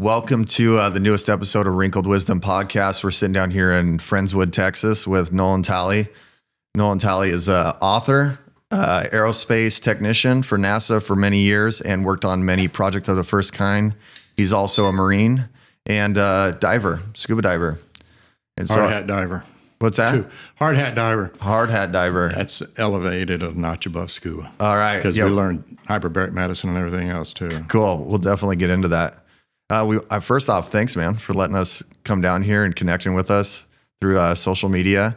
Welcome to the newest episode of Wrinkled Wisdom podcast. We're sitting down here in Friendswood, Texas with Noland Talley. Noland Talley is an author, aerospace technician for NASA for many years and worked on many projects of the first kind. He's also a Marine and diver, scuba diver. And hard hat diver. What's that? Hard hat diver. Hard hat diver. That's elevated a notch above scuba. All right. Because we learned hyperbaric medicine and everything else too. Cool. We'll definitely get into that. First off, thanks, man, for letting us come down here and connecting with us through social media.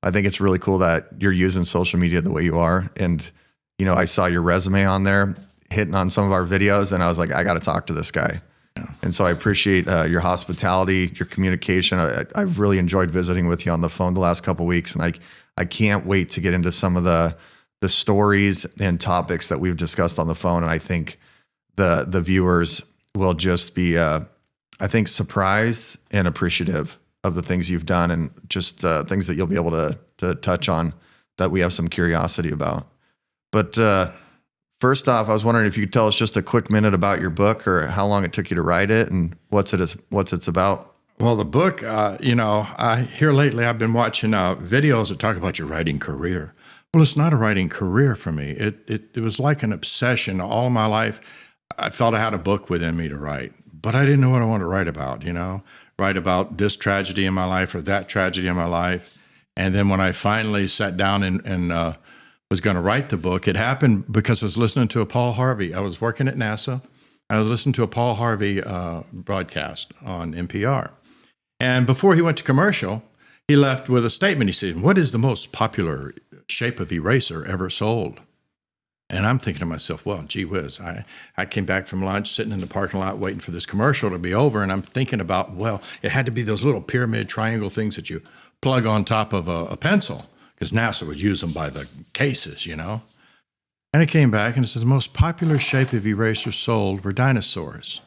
I think it's really cool that you're using social media the way you are. And, you know, I saw your resume on there hitting on some of our videos and I was like, I got to talk to this guy. Yeah. And so I appreciate your hospitality, your communication. I've really enjoyed visiting with you on the phone the last couple of weeks. And I can't wait to get into some of the stories and topics that we've discussed on the phone. And I think the viewers will just be, I think, surprised and appreciative of the things you've done and just things that you'll be able to touch on that we have some curiosity about. But first off, I was wondering if you could tell us just a quick minute about your book or how long it took you to write it and what's it's about. Well, the book, here lately I've been watching videos that talk about your writing career. Well, it's not a writing career for me. It was like an obsession all my life. I felt I had a book within me to write, but I didn't know what I wanted to write about, write about this tragedy in my life or that tragedy in my life. And then when I finally sat down and was going to write the book, it happened because I was listening to a Paul Harvey. I was working at NASA. I was listening to a Paul Harvey broadcast on NPR. And before he went to commercial, he left with a statement. He said, "What is the most popular shape of eraser ever sold?" And I'm thinking to myself, well, gee whiz, I came back from lunch, sitting in the parking lot waiting for this commercial to be over, and I'm thinking about, well, it had to be those little pyramid triangle things that you plug on top of a pencil, because NASA would use them by the cases, And it came back, and it says the most popular shape of erasers sold were dinosaurs.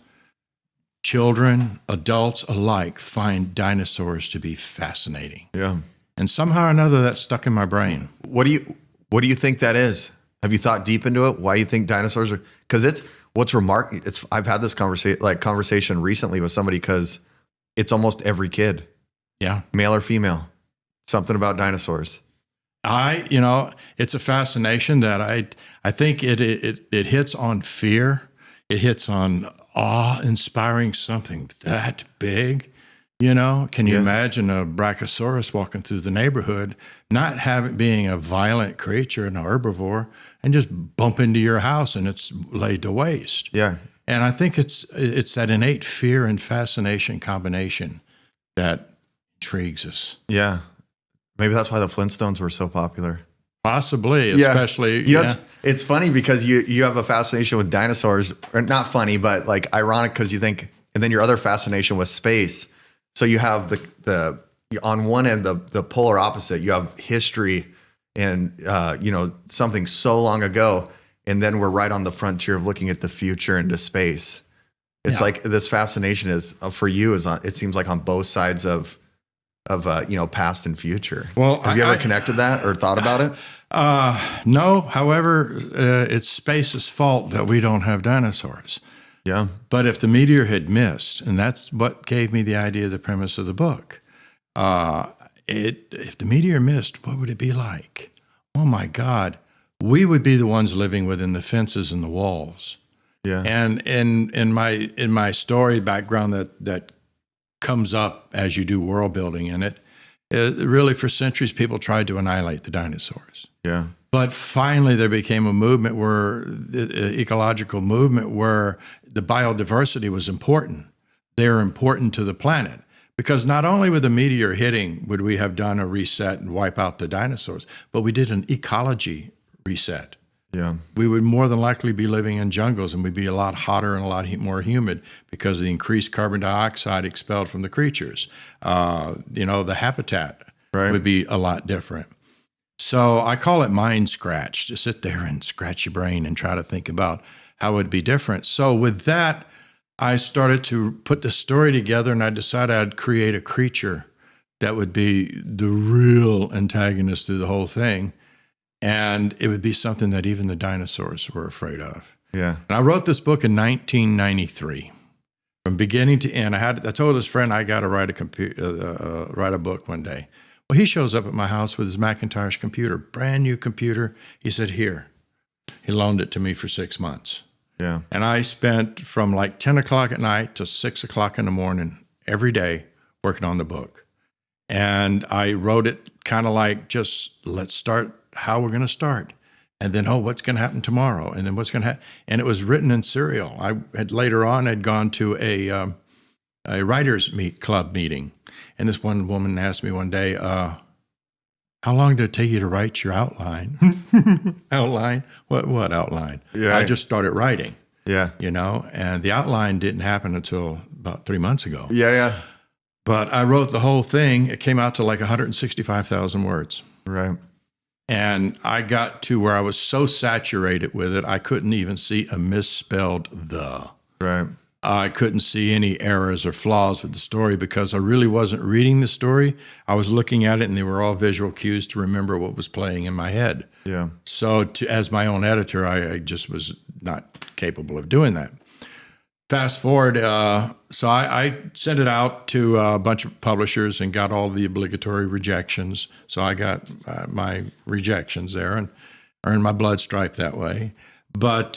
Children, adults alike find dinosaurs to be fascinating. Yeah. And somehow or another, that stuck in my brain. What do you think that is? Have you thought deep into it? Why you think dinosaurs are? Because it's what's remarkable. I've had this conversation recently with somebody because it's almost every kid, male or female, something about dinosaurs. It's a fascination that I think it hits on fear. It hits on awe-inspiring something that big. Can you imagine a brachiosaurus walking through the neighborhood, not being a violent creature, an herbivore, and just bump into your house and it's laid to waste? Yeah. And I think it's that innate fear and fascination combination that intrigues us. Yeah. Maybe that's why the Flintstones were so popular. Possibly, especially. It's funny because you have a fascination with dinosaurs, or not funny, but like ironic because you think, and then your other fascination with space. So you have the on one end, the polar opposite, you have history and, something so long ago. And then we're right on the frontier of looking at the future into space. It's like this fascination is for you it seems like on both sides of past and future. Well, have you ever connected that or thought about it? No. However, it's space's fault that we don't have dinosaurs. Yeah. But if the meteor had missed, and that's what gave me the idea, the premise of the book, if the meteor missed, what would it be like? Oh my God, we would be the ones living within the fences and the walls. Yeah. And in my story background that comes up as you do world building in it, really for centuries people tried to annihilate the dinosaurs. Yeah. But finally, there became a movement ecological movement where the biodiversity was important. They're important to the planet because not only with the meteor hitting would we have done a reset and wipe out the dinosaurs, but we did an ecology reset. Yeah. We would more than likely be living in jungles and we'd be a lot hotter and a lot more humid because of the increased carbon dioxide expelled from the creatures. The habitat would be a lot different. So I call it mind scratch, to sit there and scratch your brain and try to think about how it would be different. So with that, I started to put the story together and I decided I'd create a creature that would be the real antagonist through the whole thing. And it would be something that even the dinosaurs were afraid of. Yeah. And I wrote this book in 1993. from beginning to end. I told his friend I got to write a book one day. Well, he shows up at my house with his Macintosh computer, brand new computer. He said, "Here." He loaned it to me for 6 months. Yeah. And I spent from like 10 o'clock at night to 6 o'clock in the morning every day working on the book. And I wrote it kind of like, just let's start how we're going to start. And then, what's going to happen tomorrow? And then what's going to happen? And it was written in serial. I had later on had gone to a writers club meeting. And this one woman asked me one day, how long did it take you to write your outline? Outline? What outline? Yeah. I just started writing. Yeah. And the outline didn't happen until about 3 months ago. Yeah. But I wrote the whole thing. It came out to like 165,000 words. Right. And I got to where I was so saturated with it, I couldn't even see a misspelled "the." Right. I couldn't see any errors or flaws with the story because I really wasn't reading the story. I was looking at it, and they were all visual cues to remember what was playing in my head. Yeah. So as my own editor, I just was not capable of doing that. Fast forward, so I sent it out to a bunch of publishers and got all the obligatory rejections. So I got my rejections there and earned my blood stripe that way. But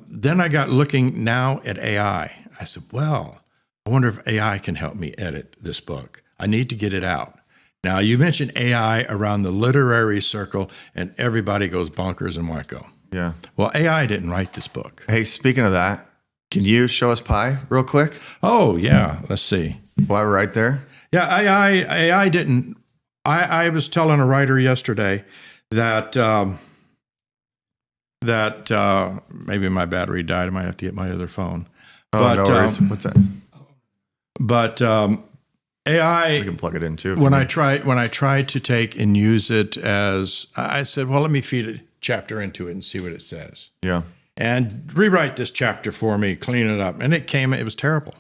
then I got looking now at AI. I said, well, I wonder if AI can help me edit this book. I need to get it out. Now, you mentioned AI around the literary circle, and everybody goes bonkers and wacko. Yeah. Well, AI didn't write this book. Hey, speaking of that, can you show us Pi real quick? Oh, yeah. Let's see. While we're right there. Yeah, AI didn't. I was telling a writer yesterday that maybe my battery died. I might have to get my other phone. Oh, no worries. What's that? But AI, We can plug it in too. when I tried to take and use it as, I said, well, let me feed a chapter into it and see what it says. Yeah. And rewrite this chapter for me, clean it up. And it was terrible.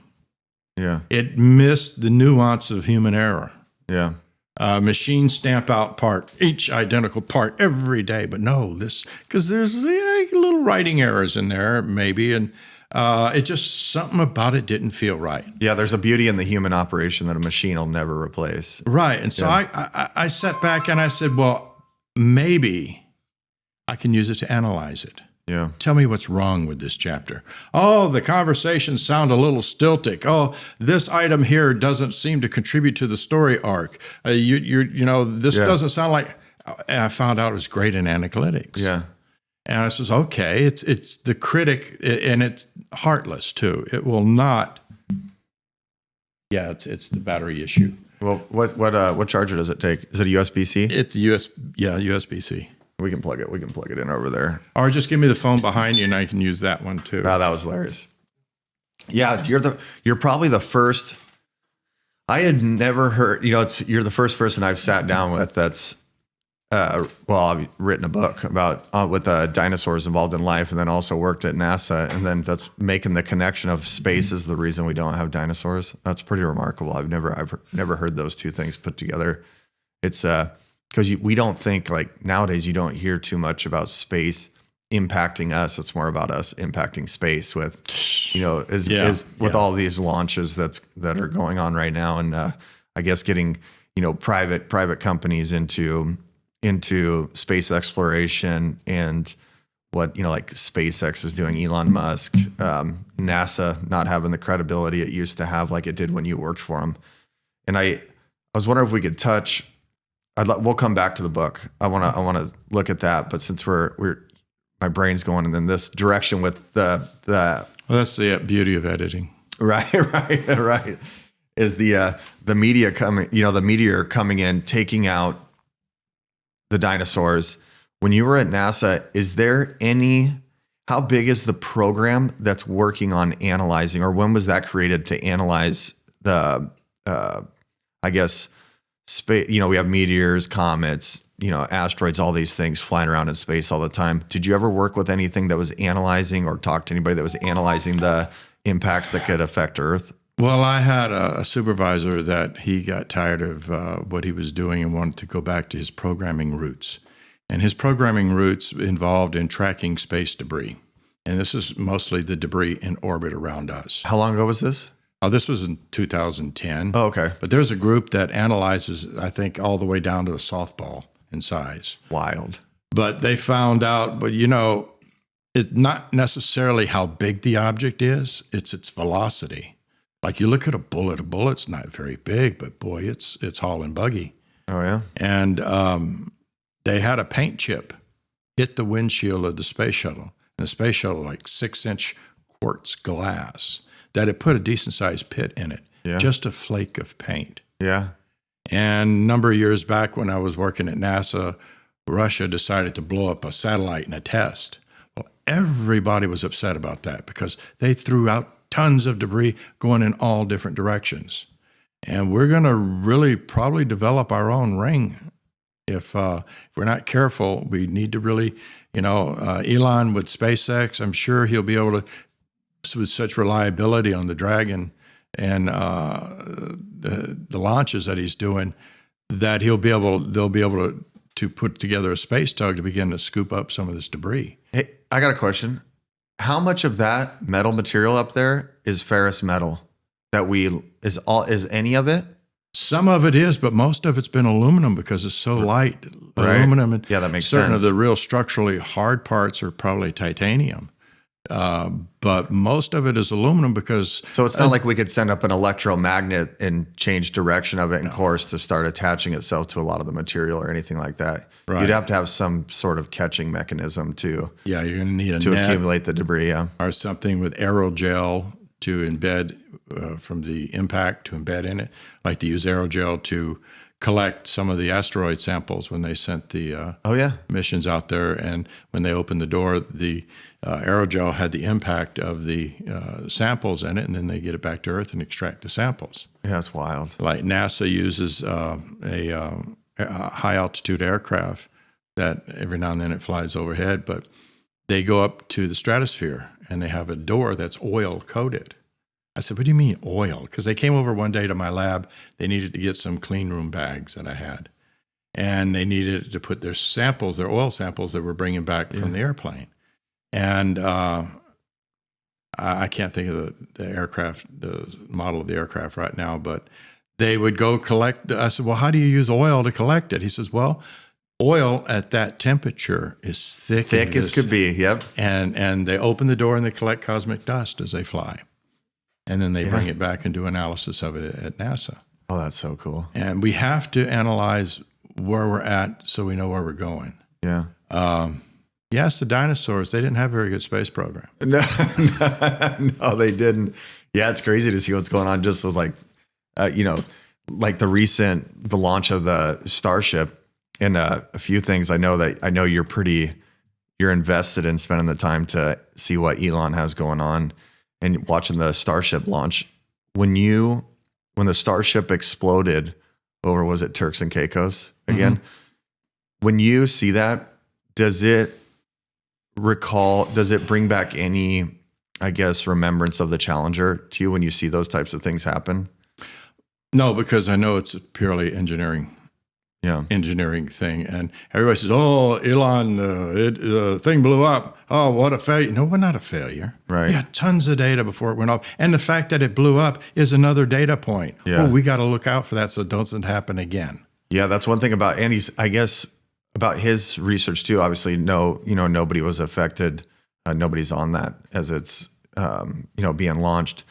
Yeah. It missed the nuance of human error. Yeah. Machine stamp out part, each identical part every day. But no, because there's little writing errors in there, maybe. And it just, something about it didn't feel right. Yeah. There's a beauty in the human operation that a machine will never replace. Right. And so I sat back and I said, well, maybe I can use it to analyze it. Yeah. Tell me what's wrong with this chapter. Oh, the conversations sound a little stilted. Oh, this item here doesn't seem to contribute to the story arc. This doesn't sound like. And I found out it was great in analytics. Yeah. And I says, okay, it's the critic, and it's heartless too. It will not. Yeah, it's the battery issue. Well, what charger does it take? Is it a USB-C? It's USB-C. We can plug it. We can plug it in over there. Or just give me the phone behind you, and I can use that one too. Wow, that was hilarious. Yeah, you're probably the first. I had never heard. You're the first person I've sat down with that's. I've written a book about with dinosaurs involved in life, and then also worked at NASA, and then that's making the connection of space is the reason we don't have dinosaurs. That's pretty remarkable. I've never heard those two things put together. It's because we don't think, like, nowadays you don't hear too much about space impacting us. It's more about us impacting space with, all these launches that are going on right now, and I guess getting private companies into space exploration and what like SpaceX is doing, Elon Musk, NASA not having the credibility it used to have like it did when you worked for them. And I was wondering if we could touch. We'll come back to the book. I want to look at that, but since my brain's going in this direction with the well, that's the beauty of editing. Right. Is the media coming? The meteor coming in, taking out the dinosaurs. When you were at NASA, is there how big is the program that's working on analyzing, or when was that created to analyze the, space? We have meteors, comets, asteroids, all these things flying around in space all the time. Did you ever work with anything that was analyzing or talk to anybody that was analyzing the impacts that could affect Earth? Well, I had a supervisor that he got tired of what he was doing and wanted to go back to his programming roots. And his programming roots involved in tracking space debris. And this is mostly the debris in orbit around us. How long ago was this? Oh, this was in 2010. Oh, okay. But there's a group that analyzes, I think, all the way down to a softball in size. Wild. But they found out, but it's not necessarily how big the object is, it's its velocity. Like you look at a bullet's not very big, but boy, it's haul and buggy. Oh, yeah. And they had a paint chip hit the windshield of the space shuttle. And the space shuttle, like 6-inch quartz glass, that had put a decent-sized pit in it. Yeah. Just a flake of paint. Yeah. And a number of years back when I was working at NASA, Russia decided to blow up a satellite in a test. Well, everybody was upset about that because they threw out tons of debris going in all different directions. And we're going to really probably develop our own ring. If we're not careful, we need to really, Elon with SpaceX, I'm sure he'll be able to, with such reliability on the Dragon and the launches that he's doing, that they'll be able to put together a space tug to begin to scoop up some of this debris. Hey, I got a question. How much of that metal material up there is ferrous metal? Is any of it? Some of it is, but most of it's been aluminum because it's so light. Right. Aluminum and Yeah, that makes certain sense. of the real structurally hard parts are probably titanium. But most of it is aluminum because... So it's not like we could send up an electromagnet and change direction of it and course to start attaching itself to a lot of the material or anything like that. Right. You'd have to have some sort of catching mechanism to Yeah, you're going to need a to net accumulate the debris. Yeah. or something with aerogel to embed from the impact to embed in it. Like to use aerogel to collect some of the asteroid samples when they sent the Oh yeah. missions out there. And when they opened the door, the aerogel had the impact of the samples in it, and then they get it back to Earth and extract the samples. Yeah, that's wild. Like NASA uses a high altitude aircraft that every now and then it flies overhead, but they go up to the stratosphere and they have a door that's oil coated. I said, what do you mean oil? Because they came over one day to my lab. They needed to get some clean room bags that I had. And they needed to put their samples, their oil samples that we're bringing back from the airplane. And I can't think of the aircraft, the model of the aircraft right now, but they would go collect. I said, well, how do you use oil to collect it? He says, well, oil at that temperature is thick As could be. Yep. and they open the door and they collect cosmic dust as they fly. And then they bring it back and do analysis of it at NASA. Oh, that's so cool. And we have to analyze where we're at so we know where we're going. Yeah. Yes, the dinosaurs, they didn't have a very good space program. No, no, they didn't. Yeah, it's crazy to see what's going on just with like the launch of the Starship and a few things. I know you're invested in spending the time to see what Elon has going on and watching the Starship launch. When the Starship exploded over, was it Turks and Caicos again? Mm-hmm. When you see that, does it bring back any, I guess, remembrance of the Challenger to you when you see those types of things happen? No, because I know it's a purely engineering thing. And everybody says, oh, Elon, the thing blew up. Oh, what a failure. No, we're not a failure. Right. We had tons of data before it went off. And the fact that it blew up is another data point. Yeah. Oh, we got to look out for that so it doesn't happen again. Yeah, that's one thing about Andy's, I guess, about his research too. Obviously, nobody was affected. Nobody's on that as it's, being launched.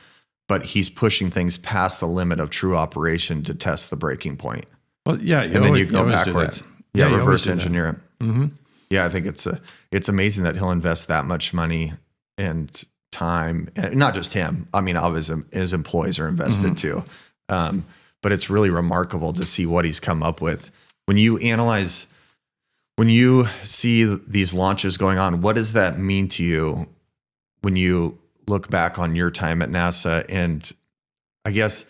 But he's pushing things past the limit of true operation to test the breaking point. Well, yeah, and then you go backwards. Yeah, reverse engineer it. Mm-hmm. Yeah, I think it's amazing that he'll invest that much money and time, and not just him. I mean, all of his employees are invested too. But it's really remarkable to see what he's come up with. When you see these launches going on, what does that mean to you when you look back on your time at NASA? And I guess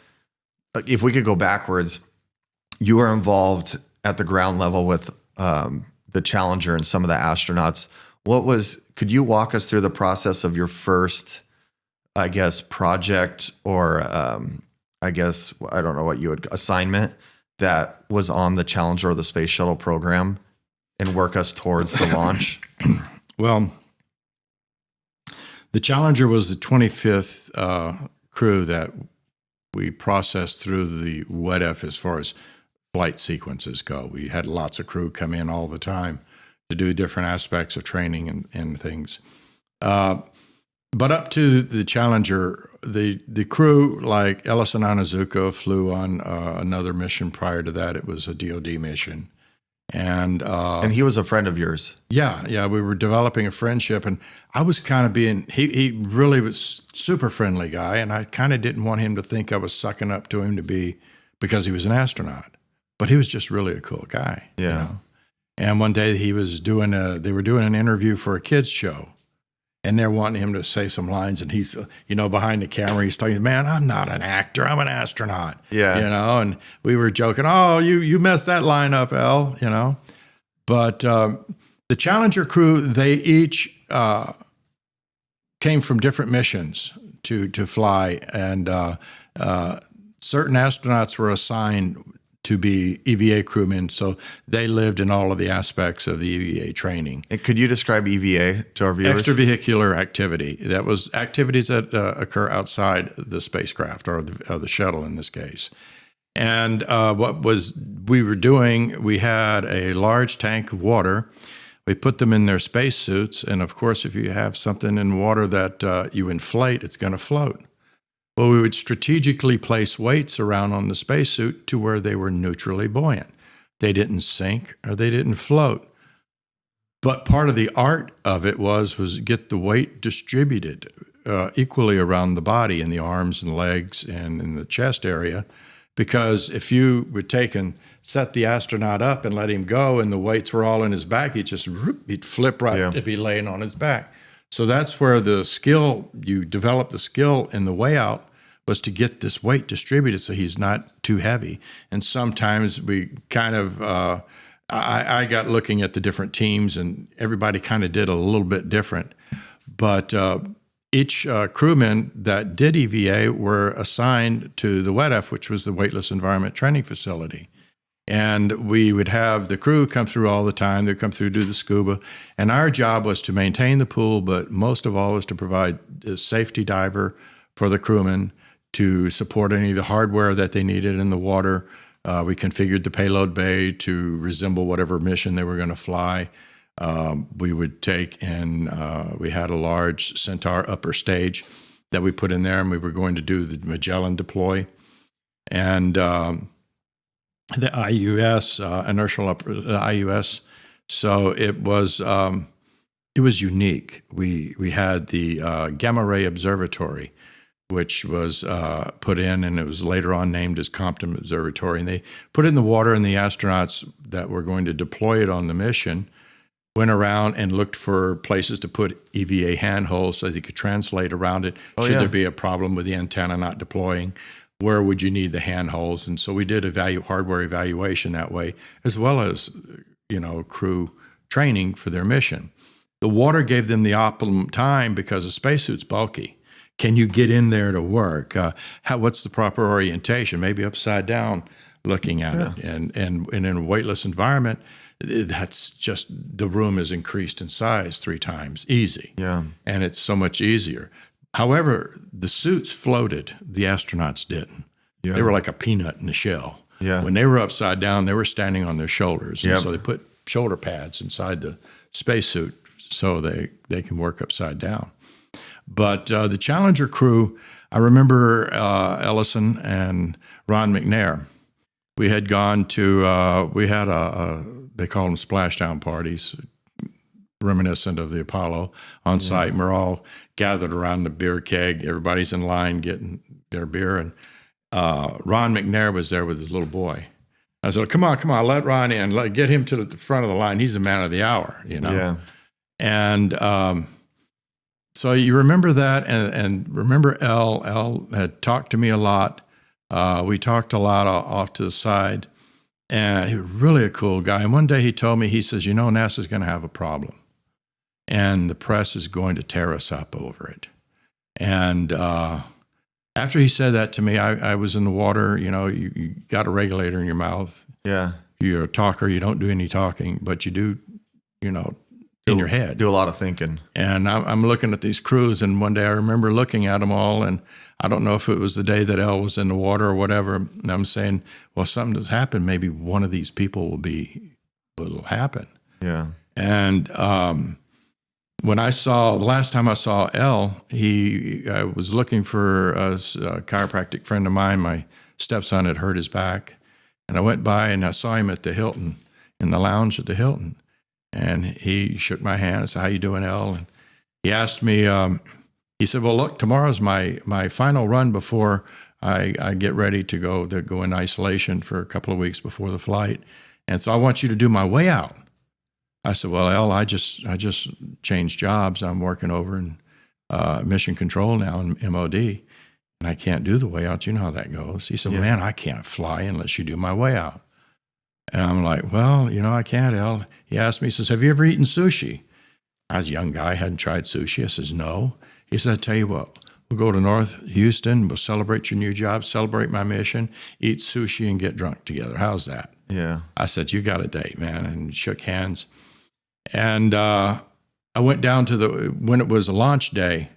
if we could go backwards, you were involved at the ground level with the Challenger and some of the astronauts. Could you walk us through the process of your first, I guess, project or I don't know what assignment that was on the Challenger or the Space Shuttle program, and work us towards the launch? Well, the Challenger was the 25th crew that we processed through the WEDF as far as flight sequences go. We had lots of crew come in all the time to do different aspects of training and things. But up to the Challenger, the crew, like Ellison Onizuka, flew on another mission prior to that. It was a DoD mission. And he was a friend of yours. Yeah, we were developing a friendship, and I was kind of he really was super friendly guy, and I kind of didn't want him to think I was sucking up to him because he was an astronaut. But he was just really a cool guy. Yeah. You know? And one day they were doing an interview for a kids show, and they're wanting him to say some lines, and he's, behind the camera, he's talking, man, I'm not an actor, I'm an astronaut. Yeah. And we were joking, oh, you messed that line up, El, But the Challenger crew, they each came from different missions to fly, and certain astronauts were assigned to be EVA crewmen, so they lived in all of the aspects of the EVA training. And could you describe EVA to our viewers? Extravehicular activity. That was activities that occur outside the spacecraft or the shuttle in this case. And we were doing, we had a large tank of water. We put them in their spacesuits, and of course, if you have something in water that you inflate, it's going to float. Well, we would strategically place weights around on the spacesuit to where they were neutrally buoyant. They didn't sink or they didn't float. But part of the art of it was get the weight distributed equally around the body, in the arms and legs and in the chest area. Because if you would set the astronaut up and let him go and the weights were all in his back, he'd flip right, It'd be laying on his back. So that's where you develop the skill in the way out, was to get this weight distributed so he's not too heavy. And sometimes we kind of, I got looking at the different teams, and everybody kind of did a little bit different. But each crewman that did EVA were assigned to the WEDF, which was the Weightless Environment Training Facility. And we would have the crew come through all the time. They'd come through, do the scuba. And our job was to maintain the pool, but most of all was to provide a safety diver for the crewmen, to support any of the hardware that they needed in the water. We configured the payload bay to resemble whatever mission they were going to fly. We would take and we had a large Centaur upper stage that we put in there, and we were going to do the Magellan deploy. And the IUS, IUS. So it was unique. We had the Gamma Ray Observatory, which was put in, and it was later on named as Compton Observatory. And they put it in the water, and the astronauts that were going to deploy it on the mission went around and looked for places to put EVA handholds so they could translate around it. Should there be a problem with the antenna not deploying? Where would you need the handholds? And so we did hardware evaluation that way, as well as, crew training for their mission. The water gave them the optimum time because a spacesuit's bulky. Can you get in there to work? What's the proper orientation? Maybe upside down looking at it. And in a weightless environment, that's just, the room is increased in size 3 times, easy. Yeah. And it's so much easier. However, the suits floated, the astronauts didn't. Yeah. They were like a peanut in a shell. Yeah. When they were upside down, they were standing on their shoulders. And Yep. so they put shoulder pads inside the spacesuit so they can work upside down. But the Challenger crew, I remember Ellison and Ron McNair. We had gone to, we had they call them splashdown parties, reminiscent of the Apollo on site. And we're all gathered around the beer keg. Everybody's in line getting their beer. And Ron McNair was there with his little boy. I said, come on, let Ron in. Get him to the front of the line. He's the man of the hour, Yeah. And so you remember that, and remember El had talked to me a lot. We talked a lot off to the side, and he was really a cool guy. And one day he told me, he says, NASA's going to have a problem, and the press is going to tear us up over it. And after he said that to me, I was in the water. You got a regulator in your mouth. Yeah. You're a talker. You don't do any talking, but you do, in your head. Do a lot of thinking. And I'm looking at these crews, and one day I remember looking at them all, and I don't know if it was the day that Elle was in the water or whatever. And I'm saying, well, something has happened. Maybe one of these people will happen. Yeah. And when the last time I saw Elle, I was looking for a chiropractic friend of mine. My stepson had hurt his back, and I went by and I saw him at the Hilton, in the lounge at the Hilton. And he shook my hand and said, "How you doing, Elle?" And he asked me, he said, "Well, look, tomorrow's my final run before I get ready to go in isolation for a couple of weeks before the flight. And so I want you to do my way out." I said, "Well, Elle, I just changed jobs. I'm working over in mission control now in MOD, and I can't do the way out. You know how that goes." He said, "Well, man, I can't fly unless you do my way out." And I'm like, "Well, I can't, Elle." He asked me, he says, "Have you ever eaten sushi?" I was a young guy, hadn't tried sushi. I says, "No." He said, "I'll tell you what, we'll go to North Houston, we'll celebrate your new job, celebrate my mission, eat sushi and get drunk together. How's that?" Yeah. I said, "You got a date, man," and shook hands. And I went down when it was a launch day,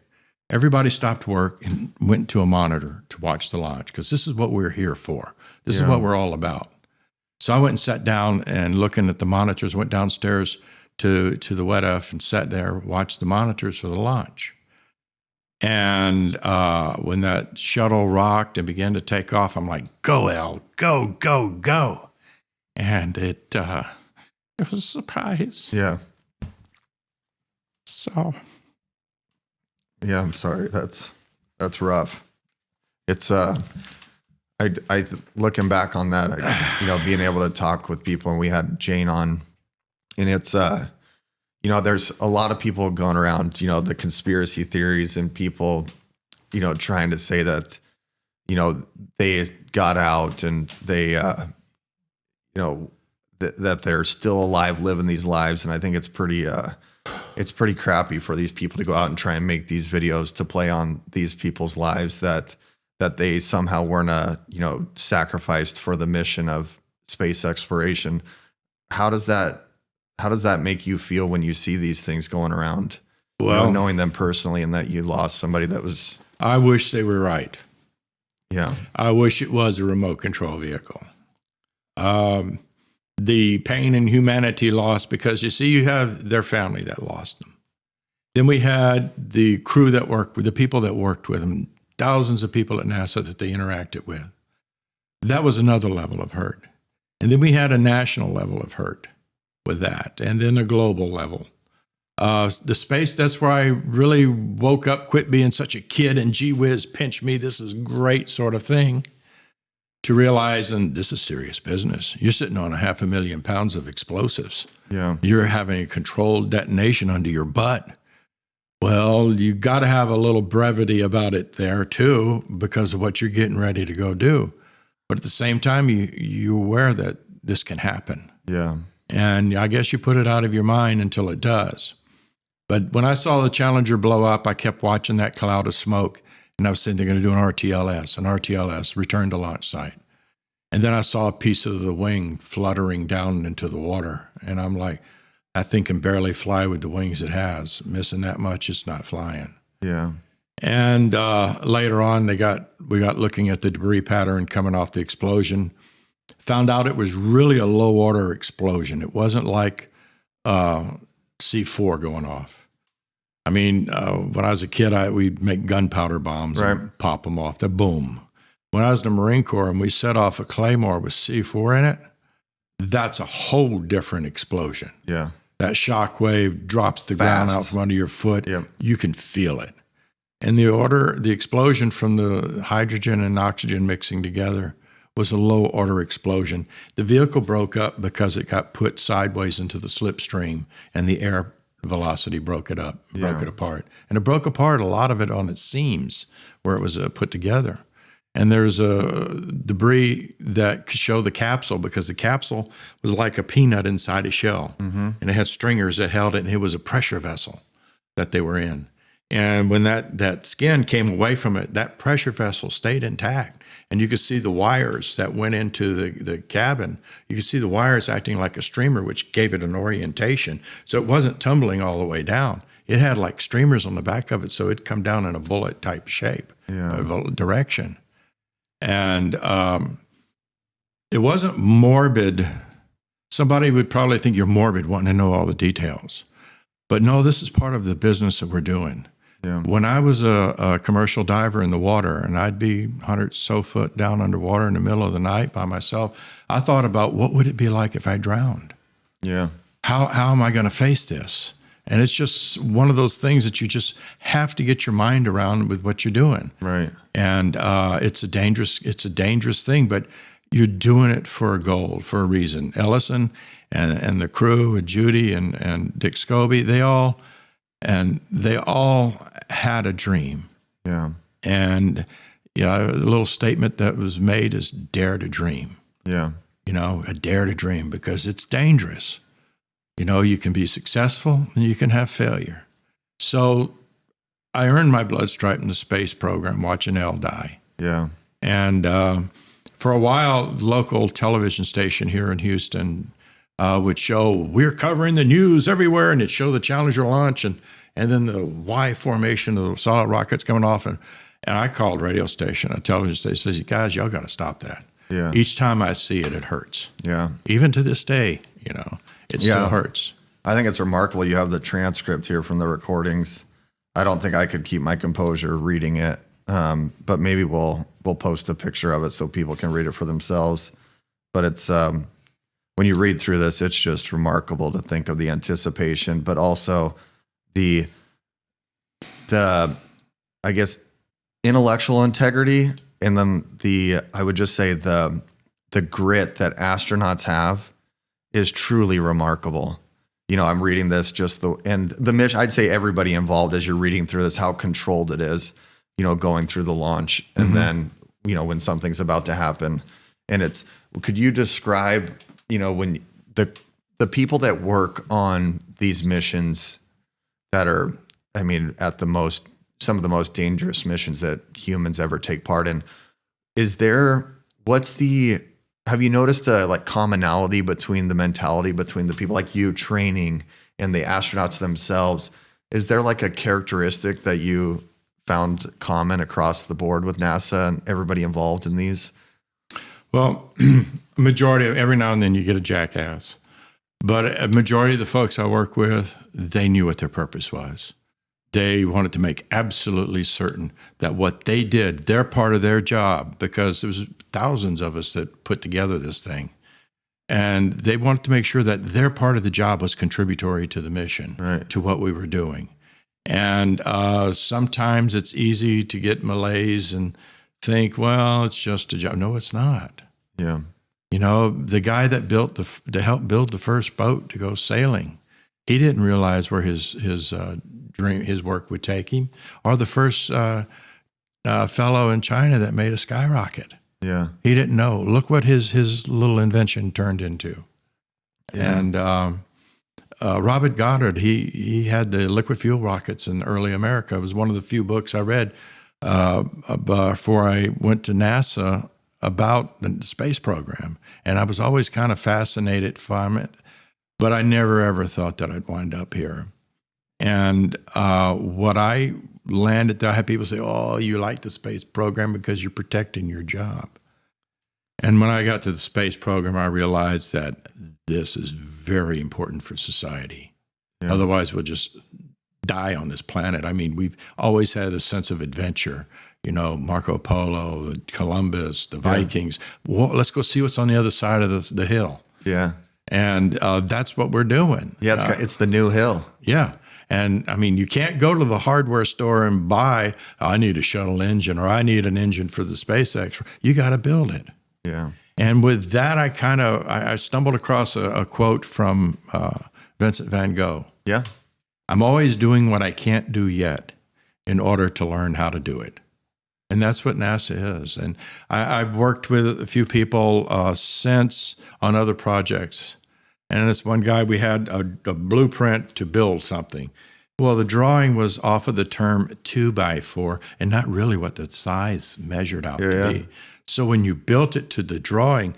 everybody stopped work and went to a monitor to watch the launch, because this is what we're here for. This is what we're all about. So I went and sat down and looking at the monitors, went downstairs to the WETF and sat there, watched the monitors for the launch. And when that shuttle rocked and began to take off, I'm like, "Go, Elle, go, go, go." And it was a surprise. Yeah. So. Yeah, I'm sorry. That's rough. It's I looking back on that, being able to talk with people, and we had Jane on, and it's there's a lot of people going around, the conspiracy theories, and people, trying to say that, they got out and they, that they're still alive, living these lives. And I think it's pretty crappy for these people to go out and try and make these videos to play on these people's lives that they somehow weren't, sacrificed for the mission of space exploration. How does that make you feel when you see these things going around? Well, knowing them personally, and that you lost somebody that was. I wish they were right. Yeah. I wish it was a remote control vehicle. The pain and humanity lost, because you see, you have their family that lost them. Then we had the crew that worked with, the people that worked with them, thousands of people at NASA that they interacted with. That was another level of hurt. And then we had a national level of hurt with that, and then a global level. The space, that's where I really woke up, quit being such a kid and gee whiz, pinch me, this is great sort of thing, to realize, and this is serious business. You're sitting on 500,000 pounds of explosives. Yeah. You're having a controlled detonation under your butt. Well, you got to have a little brevity about it there too, because of what you're getting ready to go do. But at the same time, you're aware that this can happen. Yeah. And I guess you put it out of your mind until it does. But when I saw the Challenger blow up, I kept watching that cloud of smoke, and I was saying they're going to do an RTLS, return to launch site. And then I saw a piece of the wing fluttering down into the water. And I'm like, that thing can barely fly with the wings it has. Missing that much, it's not flying. Yeah. And later on, we got looking at the debris pattern coming off the explosion. Found out it was really a low order explosion. It wasn't like C4 going off. I mean, when I was a kid, we'd make gunpowder bombs and pop them off. The boom. When I was in the Marine Corps and we set off a Claymore with C4 in it, that's a whole different explosion. Yeah. That shock wave drops the ground out from under your foot. Yep. You can feel it. And the explosion from the hydrogen and oxygen mixing together was a low order explosion. The vehicle broke up because it got put sideways into the slipstream, and the air velocity broke it up, broke it apart. And it broke apart, a lot of it on its seams where it was put together. And there's a debris that could show the capsule, because the capsule was like a peanut inside a shell. Mm-hmm. And it had stringers that held it, and it was a pressure vessel that they were in. And when that skin came away from it, that pressure vessel stayed intact. And you could see the wires that went into the cabin. You could see the wires acting like a streamer, which gave it an orientation. So it wasn't tumbling all the way down. It had like streamers on the back of it, so it'd come down in a bullet type shape, direction. And it wasn't morbid. Somebody would probably think you're morbid wanting to know all the details. But no, this is part of the business that we're doing. Yeah. When I was a commercial diver in the water, and I'd be 100 so foot down underwater in the middle of the night by myself, I thought about what would it be like if I drowned? Yeah. How am I going to face this? And it's just one of those things that you just have to get your mind around with what you're doing. Right. And it's a dangerous thing, but you're doing it for a goal, for a reason. Ellison and the crew, and Judy and Dick Scobie, they all had a dream. Yeah. And the little statement that was made is dare to dream. Yeah. A dare to dream, because it's dangerous. You can be successful and you can have failure. So I earned my blood stripe in the space program watching Elle die. Yeah. And for a while, the local television station here in Houston would show, we're covering the news everywhere, and it'd show the Challenger launch and then the Y formation of the solid rockets coming off. And I called a television station, says, guys, y'all got to stop that. Yeah. Each time I see it, it hurts. Yeah. Even to this day, it still hurts. I think it's remarkable. You have the transcript here from the recordings. I don't think I could keep my composure reading it, but maybe we'll post a picture of it so people can read it for themselves. But it's when you read through this, it's just remarkable to think of the anticipation, but also the I guess intellectual integrity, and then I would just say the grit that astronauts have is truly remarkable. I'm reading this and the mission, I'd say everybody involved, as you're reading through this, how controlled it is, going through the launch, and then, when something's about to happen. And could you describe, when the people that work on these missions that are, some of the most dangerous missions that humans ever take part in, have you noticed a commonality between the mentality between the people like you training and the astronauts themselves? Is there a characteristic that you found common across the board with NASA and everybody involved in these? Well, every now and then you get a jackass, but a majority of the folks I work with, they knew what their purpose was. They wanted to make absolutely certain that what they did, their part of their job, because there was thousands of us that put together this thing, and they wanted to make sure that their part of the job was contributory to the mission, right, to what we were doing. And sometimes it's easy to get malaise and think, well, it's just a job. No, it's not. Yeah. The guy that helped build the first boat to go sailing, he didn't realize where his work would take him, or the first fellow in China that made a skyrocket. Yeah. He didn't know. Look what his little invention turned into. Yeah. And Robert Goddard, he had the liquid fuel rockets in early America. It was one of the few books I read before I went to NASA about the space program. And I was always kind of fascinated from it, but I never, ever thought that I'd wind up here. And what I landed there, I had people say, oh, you like the space program because you're protecting your job. And when I got to the space program, I realized that this is very important for society. Yeah. Otherwise, we'll just die on this planet. We've always had a sense of adventure. Marco Polo, Columbus, the Vikings. Well, let's go see what's on the other side of the hill. Yeah. And that's what we're doing. Yeah, it's the new hill. Yeah. And you can't go to the hardware store and buy, I need a shuttle engine, or I need an engine for the SpaceX. You got to build it. Yeah. And with that, I stumbled across a quote from Vincent van Gogh. Yeah. I'm always doing what I can't do yet in order to learn how to do it. And that's what NASA is. And I've worked with a few people since on other projects. And this one guy, we had a blueprint to build something. Well, the drawing was off of the term 2x4 and not really what the size measured out to be. So when you built it to the drawing,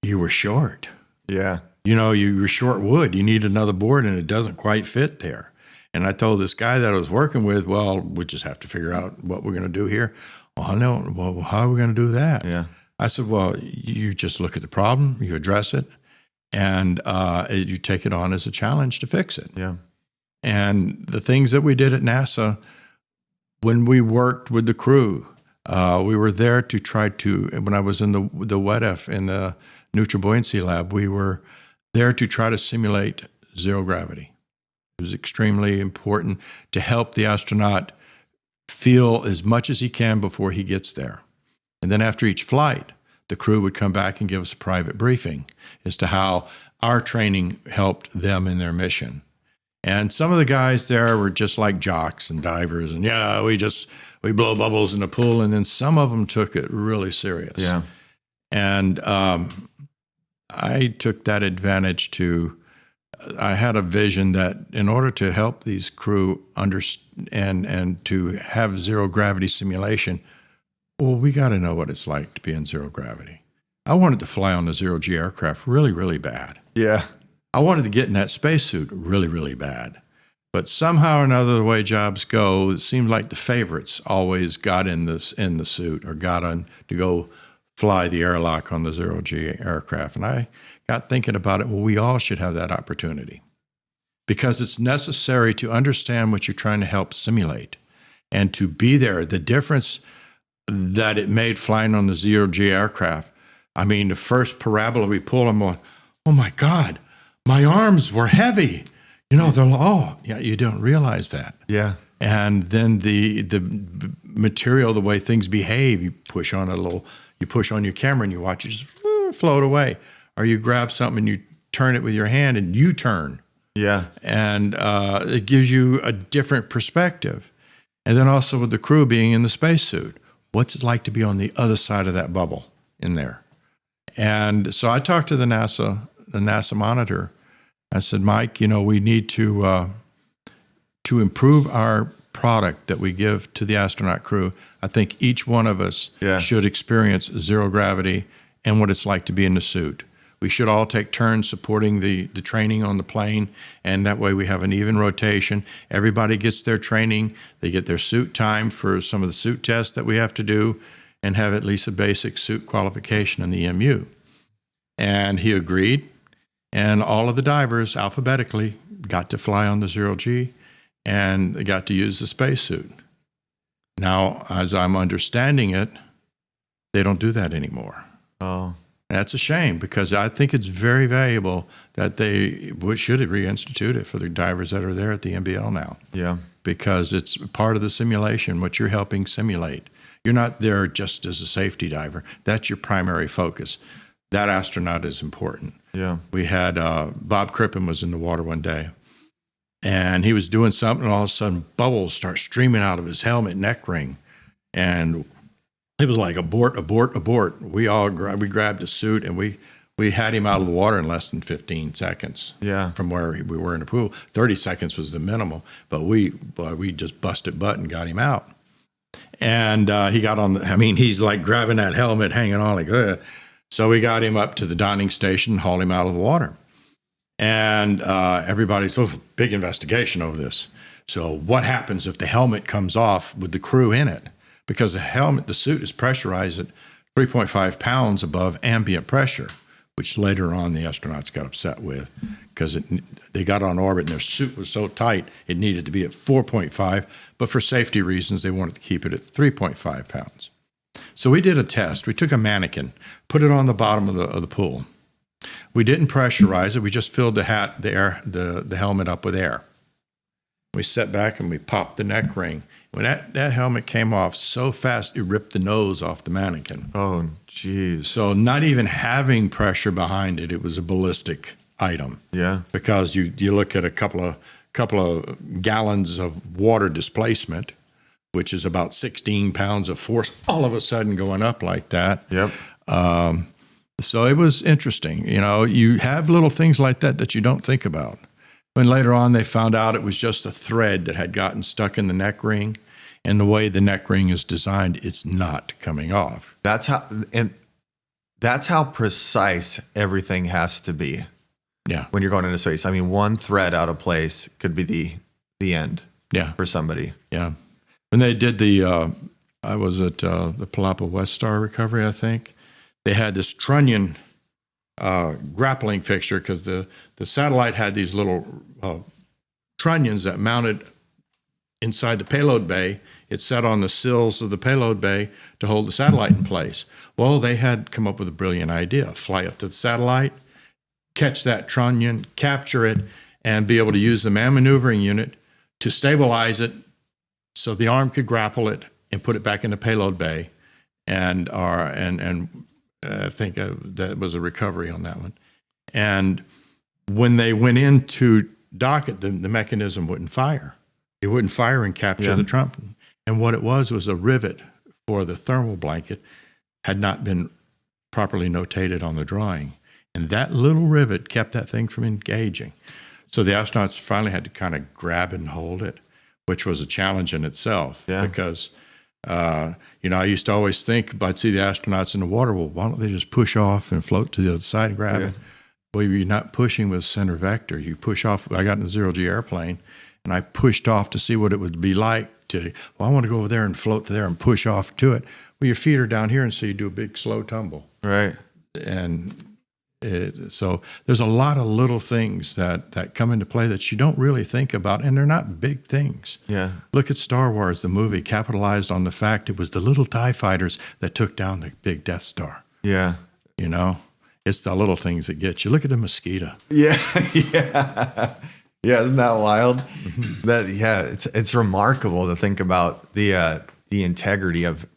you were short. Yeah. You know, you were short wood. You need another board and it doesn't quite fit there. And I told this guy that I was working with, well, we just have to figure out what we're going to do here. Well, no, well, how are we going to do that? Yeah. I said, well, you just look at the problem, you address it, and you take it on as a challenge to fix it. Yeah. And the things that we did at NASA, when we worked with the crew, we were there to try to, when I was in the WETF in the neutral buoyancy lab, we were there to try to simulate zero gravity. It was extremely important to help the astronaut feel as much as he can before he gets there. And then after each flight, the crew would come back and give us a private briefing as to how our training helped them in their mission. And some of the guys there were just like jocks and divers, and yeah, we blow bubbles in the pool. And then some of them took it really serious. Yeah. And I took that advantage to, I had a vision that in order to help these crew understand and to have zero gravity simulation, well, we got to know what it's like to be in zero gravity. I wanted to fly on the zero-G aircraft really, really bad. Yeah. I wanted to get in that spacesuit really, really bad. But somehow or another, the way jobs go, it seemed like the favorites always got in the suit or got on to go fly the airlock on the zero-G aircraft. And I got thinking about it. Well, we all should have that opportunity because it's necessary to understand what you're trying to help simulate and to be there. The difference that it made flying on the zero-G aircraft. I mean, the first parabola we pulled, I'm going, oh my God, my arms were heavy. You know, they're like, oh, yeah, you don't realize that. Yeah. And then the material, the way things behave, you push on your camera and you watch it just float away. Or you grab something and you turn it with your hand and you turn. Yeah. And it gives you a different perspective. And then also with the crew being in the spacesuit, what's it like to be on the other side of that bubble in there? And so I talked to the NASA monitor. I said, Mike, you know, we need to improve our product that we give to the astronaut crew. I think each one of us should experience zero gravity and what it's like to be in the suit. We should all take turns supporting the training on the plane, and that way we have an even rotation. Everybody gets their training. They get their suit time for some of the suit tests that we have to do and have at least a basic suit qualification in the EMU. And he agreed, and all of the divers alphabetically got to fly on the zero-G, and they got to use the spacesuit. Now, as I'm understanding it, they don't do that anymore. Oh. That's a shame because I think it's very valuable that they should reinstitute it for the divers that are there at the NBL now. Yeah. Because it's part of the simulation, what you're helping simulate. You're not there just as a safety diver. That's your primary focus. That astronaut is important. Yeah. We had Bob Crippen was in the water one day, and he was doing something, and all of a sudden bubbles start streaming out of his helmet neck ring, and it was like abort, abort, abort. We grabbed a suit and we had him out of the water in less than 15 seconds. Yeah. From where we were in the pool. 30 seconds was the minimal, but we just busted butt and got him out. And he got on he's like grabbing that helmet, hanging on like, ugh. So we got him up to the docking station, hauled him out of the water. And everybody's big investigation over this. So what happens if the helmet comes off with the crew in it? Because the suit is pressurized at 3.5 pounds above ambient pressure, which later on the astronauts got upset with because they got on orbit and their suit was so tight it needed to be at 4.5, but for safety reasons they wanted to keep it at 3.5 pounds. So we did a test. We took a mannequin, put it on the bottom of the pool. We didn't pressurize it. We just filled the helmet up with air. We sat back and we popped the neck ring. When that helmet came off so fast, it ripped the nose off the mannequin. Oh, geez. So not even having pressure behind it, it was a ballistic item. Yeah. Because you look at a couple of gallons of water displacement, which is about 16 pounds of force, all of a sudden going up like that. Yep. So it was interesting. You know, you have little things like that you don't think about. When later on they found out it was just a thread that had gotten stuck in the neck ring, and the way the neck ring is designed, it's not coming off. That's how precise everything has to be. Yeah. When you're going into space. I mean, one thread out of place could be the end. Yeah. For somebody. Yeah. When they did I was at the Palapa West Star recovery, I think. They had this trunnion grappling fixture because the satellite had these little trunnions that mounted inside the payload bay. It sat on the sills of the payload bay to hold the satellite in place. Well, they had come up with a brilliant idea. Fly up to the satellite, catch that trunnion, capture it, and be able to use the man maneuvering unit to stabilize it so the arm could grapple it and put it back in the payload bay. And I think that was a recovery on that one. And when they went in to dock it, the mechanism wouldn't fire. It wouldn't fire and capture the trump. And what it was a rivet for the thermal blanket had not been properly notated on the drawing. And that little rivet kept that thing from engaging. So the astronauts finally had to kind of grab and hold it, which was a challenge in itself. Yeah. Because, I used to always think, I'd see the astronauts in the water, well, why don't they just push off and float to the other side and grab it? Well, you're not pushing with center vector. You push off. I got in a zero-G airplane, and I pushed off to see what it would be like I want to go over there and float to there and push off to it. Well, your feet are down here, and so you do a big slow tumble. Right. And so there's a lot of little things that come into play that you don't really think about, and they're not big things. Yeah. Look at Star Wars, the movie capitalized on the fact it was the little TIE fighters that took down the big Death Star. Yeah. It's the little things that get you. Look at the mosquito. Yeah. Yeah. Yeah, isn't that wild? Mm-hmm. It's remarkable to think about the integrity of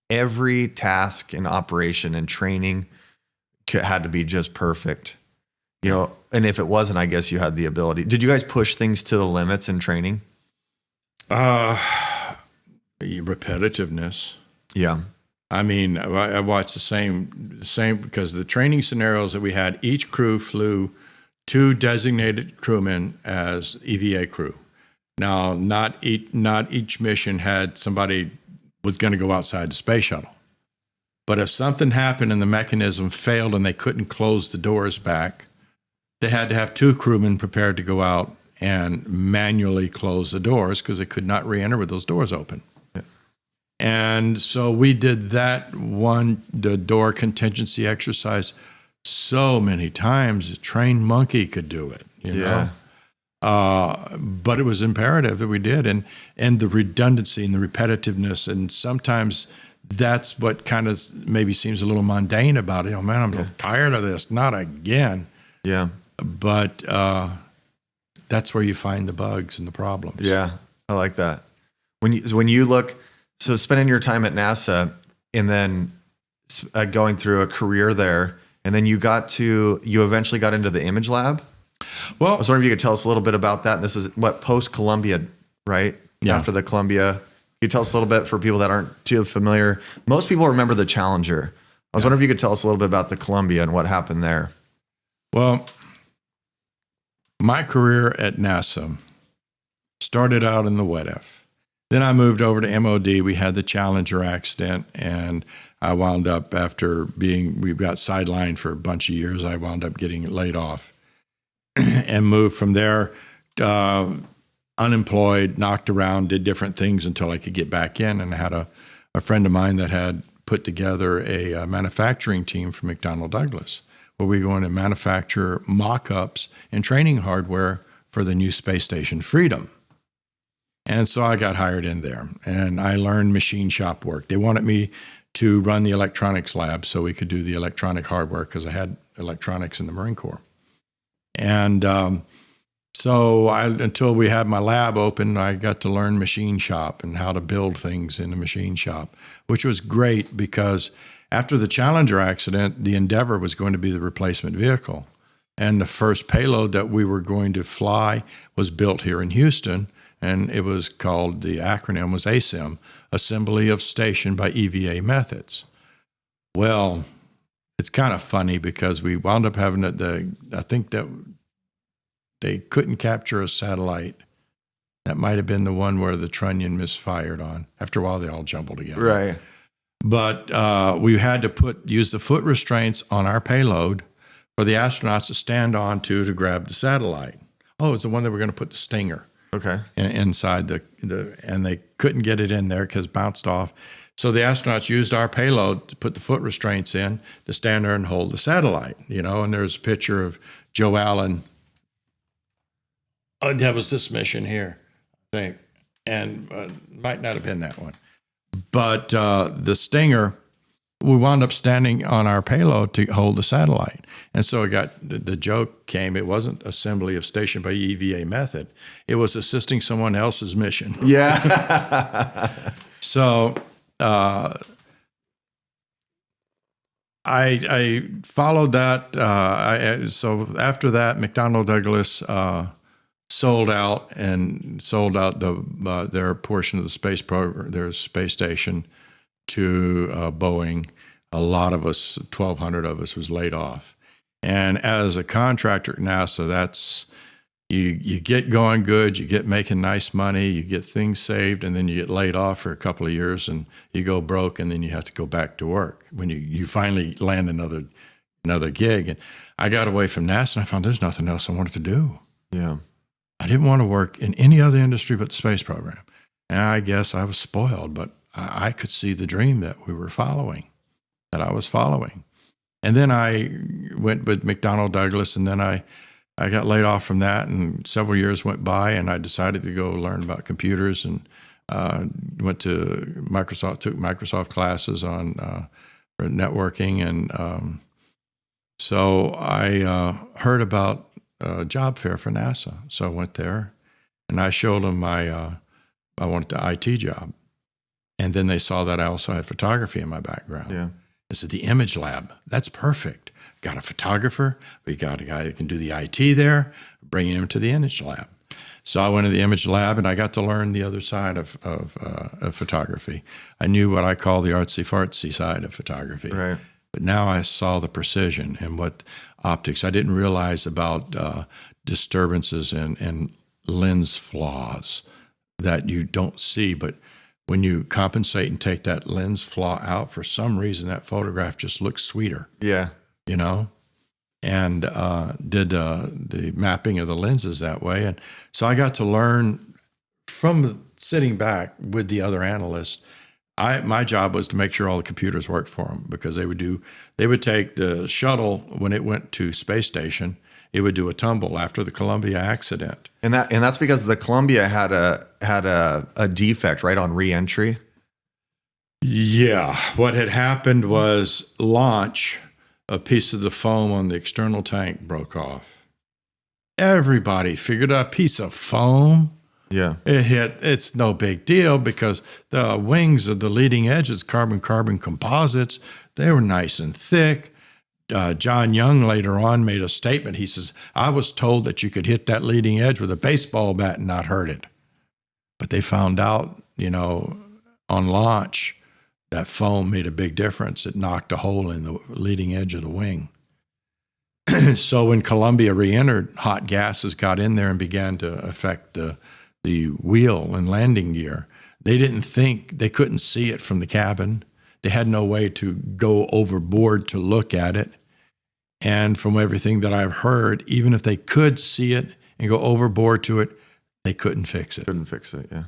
every task and operation and training had to be just perfect. And if it wasn't, I guess you had the ability. Did you guys push things to the limits in training? Repetitiveness. Yeah. I mean, I watched the same because the training scenarios that we had, each crew flew 2 designated crewmen as EVA crew. Now, not each mission had somebody was going to go outside the space shuttle. But if something happened and the mechanism failed and they couldn't close the doors back, they had to have 2 crewmen prepared to go out and manually close the doors because they could not re-enter with those doors open. Yeah. And so we did the door contingency exercise so many times. A trained monkey could do it, you know. But it was imperative that we did, and the redundancy and the repetitiveness, and sometimes that's what kind of maybe seems a little mundane about it. Oh man, I'm so tired of this. Not again. Yeah. But that's where you find the bugs and the problems. Yeah, I like that. When you look, so spending your time at NASA and then going through a career there, and then you eventually got into the image lab. Well, I was wondering if you could tell us a little bit about that. This is post-Columbia, right? Yeah. After the Columbia. Can you tell us a little bit for people that aren't too familiar? Most people remember the Challenger. I was wondering if you could tell us a little bit about the Columbia and what happened there. Well, my career at NASA started out in the WETF. Then I moved over to MOD. We had the Challenger accident, and I wound up we got sidelined for a bunch of years. I wound up getting laid off and moved from there, unemployed, knocked around, did different things until I could get back in. And I had a friend of mine that had put together a manufacturing team for McDonnell Douglas, where we go in and manufacture mock-ups and training hardware for the new space station Freedom. And so I got hired in there, and I learned machine shop work. They wanted me to run the electronics lab so we could do the electronic hardware because I had electronics in the Marine Corps. And so until we had my lab open, I got to learn machine shop and how to build things in the machine shop, which was great because after the Challenger accident, the Endeavour was going to be the replacement vehicle. And the first payload that we were going to fly was built here in Houston, and it was called, the acronym was ASIM, Assembly of Station by EVA Methods. Well, it's kind of funny because we wound up having I think that they couldn't capture a satellite. That might have been the one where the trunnion misfired on. After a while, they all jumbled together. Right. But we had to use the foot restraints on our payload for the astronauts to stand on to grab the satellite. Oh, it's the one that we're going to put the Stinger inside and they couldn't get it in there because it bounced off. So the astronauts used our payload to put the foot restraints in to stand there and hold the satellite, and there's a picture of Joe Allen. Oh, that was this mission here, I think, and might not have been that one. But the Stinger, we wound up standing on our payload to hold the satellite. And so the joke came, it wasn't assembly of station by EVA method. It was assisting someone else's mission. Yeah. So I followed that. So after that, McDonnell Douglas sold out their portion of the space program, their space station, to Boeing. A lot of us, 1,200 of us, was laid off. And as a contractor at NASA, that's you get going good, you get making nice money, you get things saved, and then you get laid off for a couple of years, and you go broke, and then you have to go back to work when you finally land another gig. And I got away from NASA, and I found there's nothing else I wanted to do. Yeah. I didn't want to work in any other industry but the space program. And I guess I was spoiled, but I could see the dream that I was following. And then I went with McDonnell Douglas, and then I got laid off from that, and several years went by, and I decided to go learn about computers, and went to Microsoft, took Microsoft classes on for networking. And so I heard about a job fair for NASA. So I went there, and I showed them I wanted the IT job. And then they saw that I also had photography in my background. Yeah. They said, the image lab, that's perfect. Got a photographer, we got a guy that can do the IT there, bring him to the image lab. So I went to the image lab, and I got to learn the other side of photography. I knew what I call the artsy-fartsy side of photography. Right. But now I saw the precision and what optics. I didn't realize about disturbances and lens flaws that you don't see, but when you compensate and take that lens flaw out, for some reason that photograph just looks sweeter. Yeah. And did the mapping of the lenses that way. And so I got to learn from sitting back with the other analysts. My job was to make sure all the computers worked for them, because they would take the shuttle when it went to space station. It would do a tumble after the Columbia accident. And that's because the Columbia had a defect, right, on re-entry. Yeah. What had happened was launch, a piece of the foam on the external tank broke off. Everybody figured a piece of foam. Yeah. It hit. It's no big deal because the wings of the leading edges, carbon-carbon composites, they were nice and thick. John Young later on made a statement. He says, I was told that you could hit that leading edge with a baseball bat and not hurt it. But they found out, on launch, that foam made a big difference. It knocked a hole in the leading edge of the wing. So when Columbia re-entered, hot gases got in there and began to affect the wheel and landing gear. They couldn't see it from the cabin. They had no way to go overboard to look at it. And from everything that I've heard, even if they could see it and go overboard to it, they couldn't fix it. Yeah.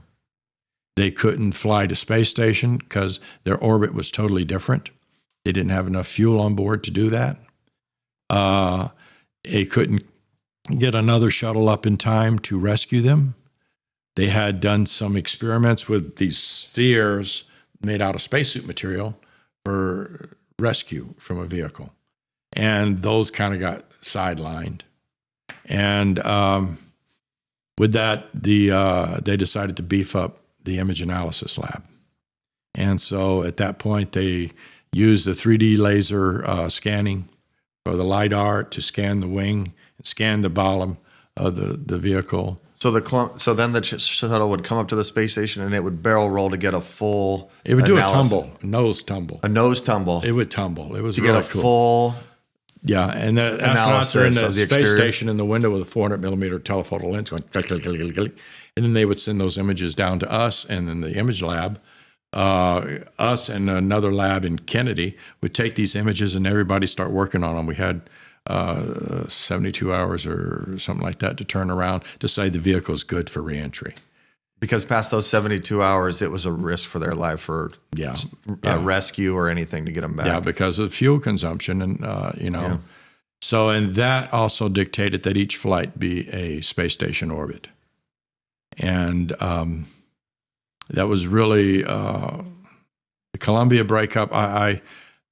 They couldn't fly to space station because their orbit was totally different. They didn't have enough fuel on board to do that. They couldn't get another shuttle up in time to rescue them. They had done some experiments with these spheres made out of spacesuit material for rescue from a vehicle. And those kind of got sidelined. And with that, they decided to beef up the image analysis lab. And so at that point, they used the 3D laser scanning for the LiDAR to scan the wing and scan the bottom of the vehicle. So then the shuttle would come up to the space station, and it would barrel roll to get a full. It would analysis. do a nose tumble. A nose tumble. It would tumble. It was to really get a cool. full Yeah, and the astronauts analysis are in the of the space exterior. station in the window with a 400 millimeter telephoto lens going, click, click, click, click, click. And then they would send those images down to us, and then the image lab, us and another lab in Kennedy would take these images and everybody start working on them. We had 72 hours or something like that to turn around to say the vehicle is good for reentry. Because past those 72 hours, it was a risk for their life for rescue or anything to get them back. Yeah, because of fuel consumption and, you know. Yeah. So, and that also dictated that each flight be a space station orbit. And that was really the Columbia breakup. I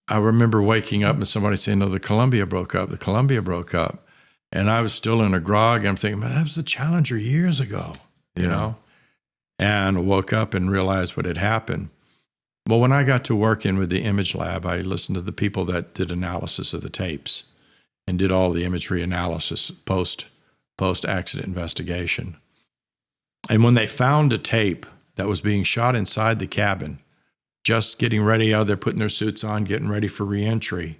remember waking up and somebody saying, no, the Columbia broke up. The Columbia broke up. And I was still in a grog. And I'm thinking, man, that was the Challenger years ago, you know? And woke up and realized what had happened. Well, when I got to working with the image lab, I listened to the people that did analysis of the tapes and did all the imagery analysis post-accident investigation. And when they found a tape that was being shot inside the cabin, just getting ready out there, putting their suits on, getting ready for reentry,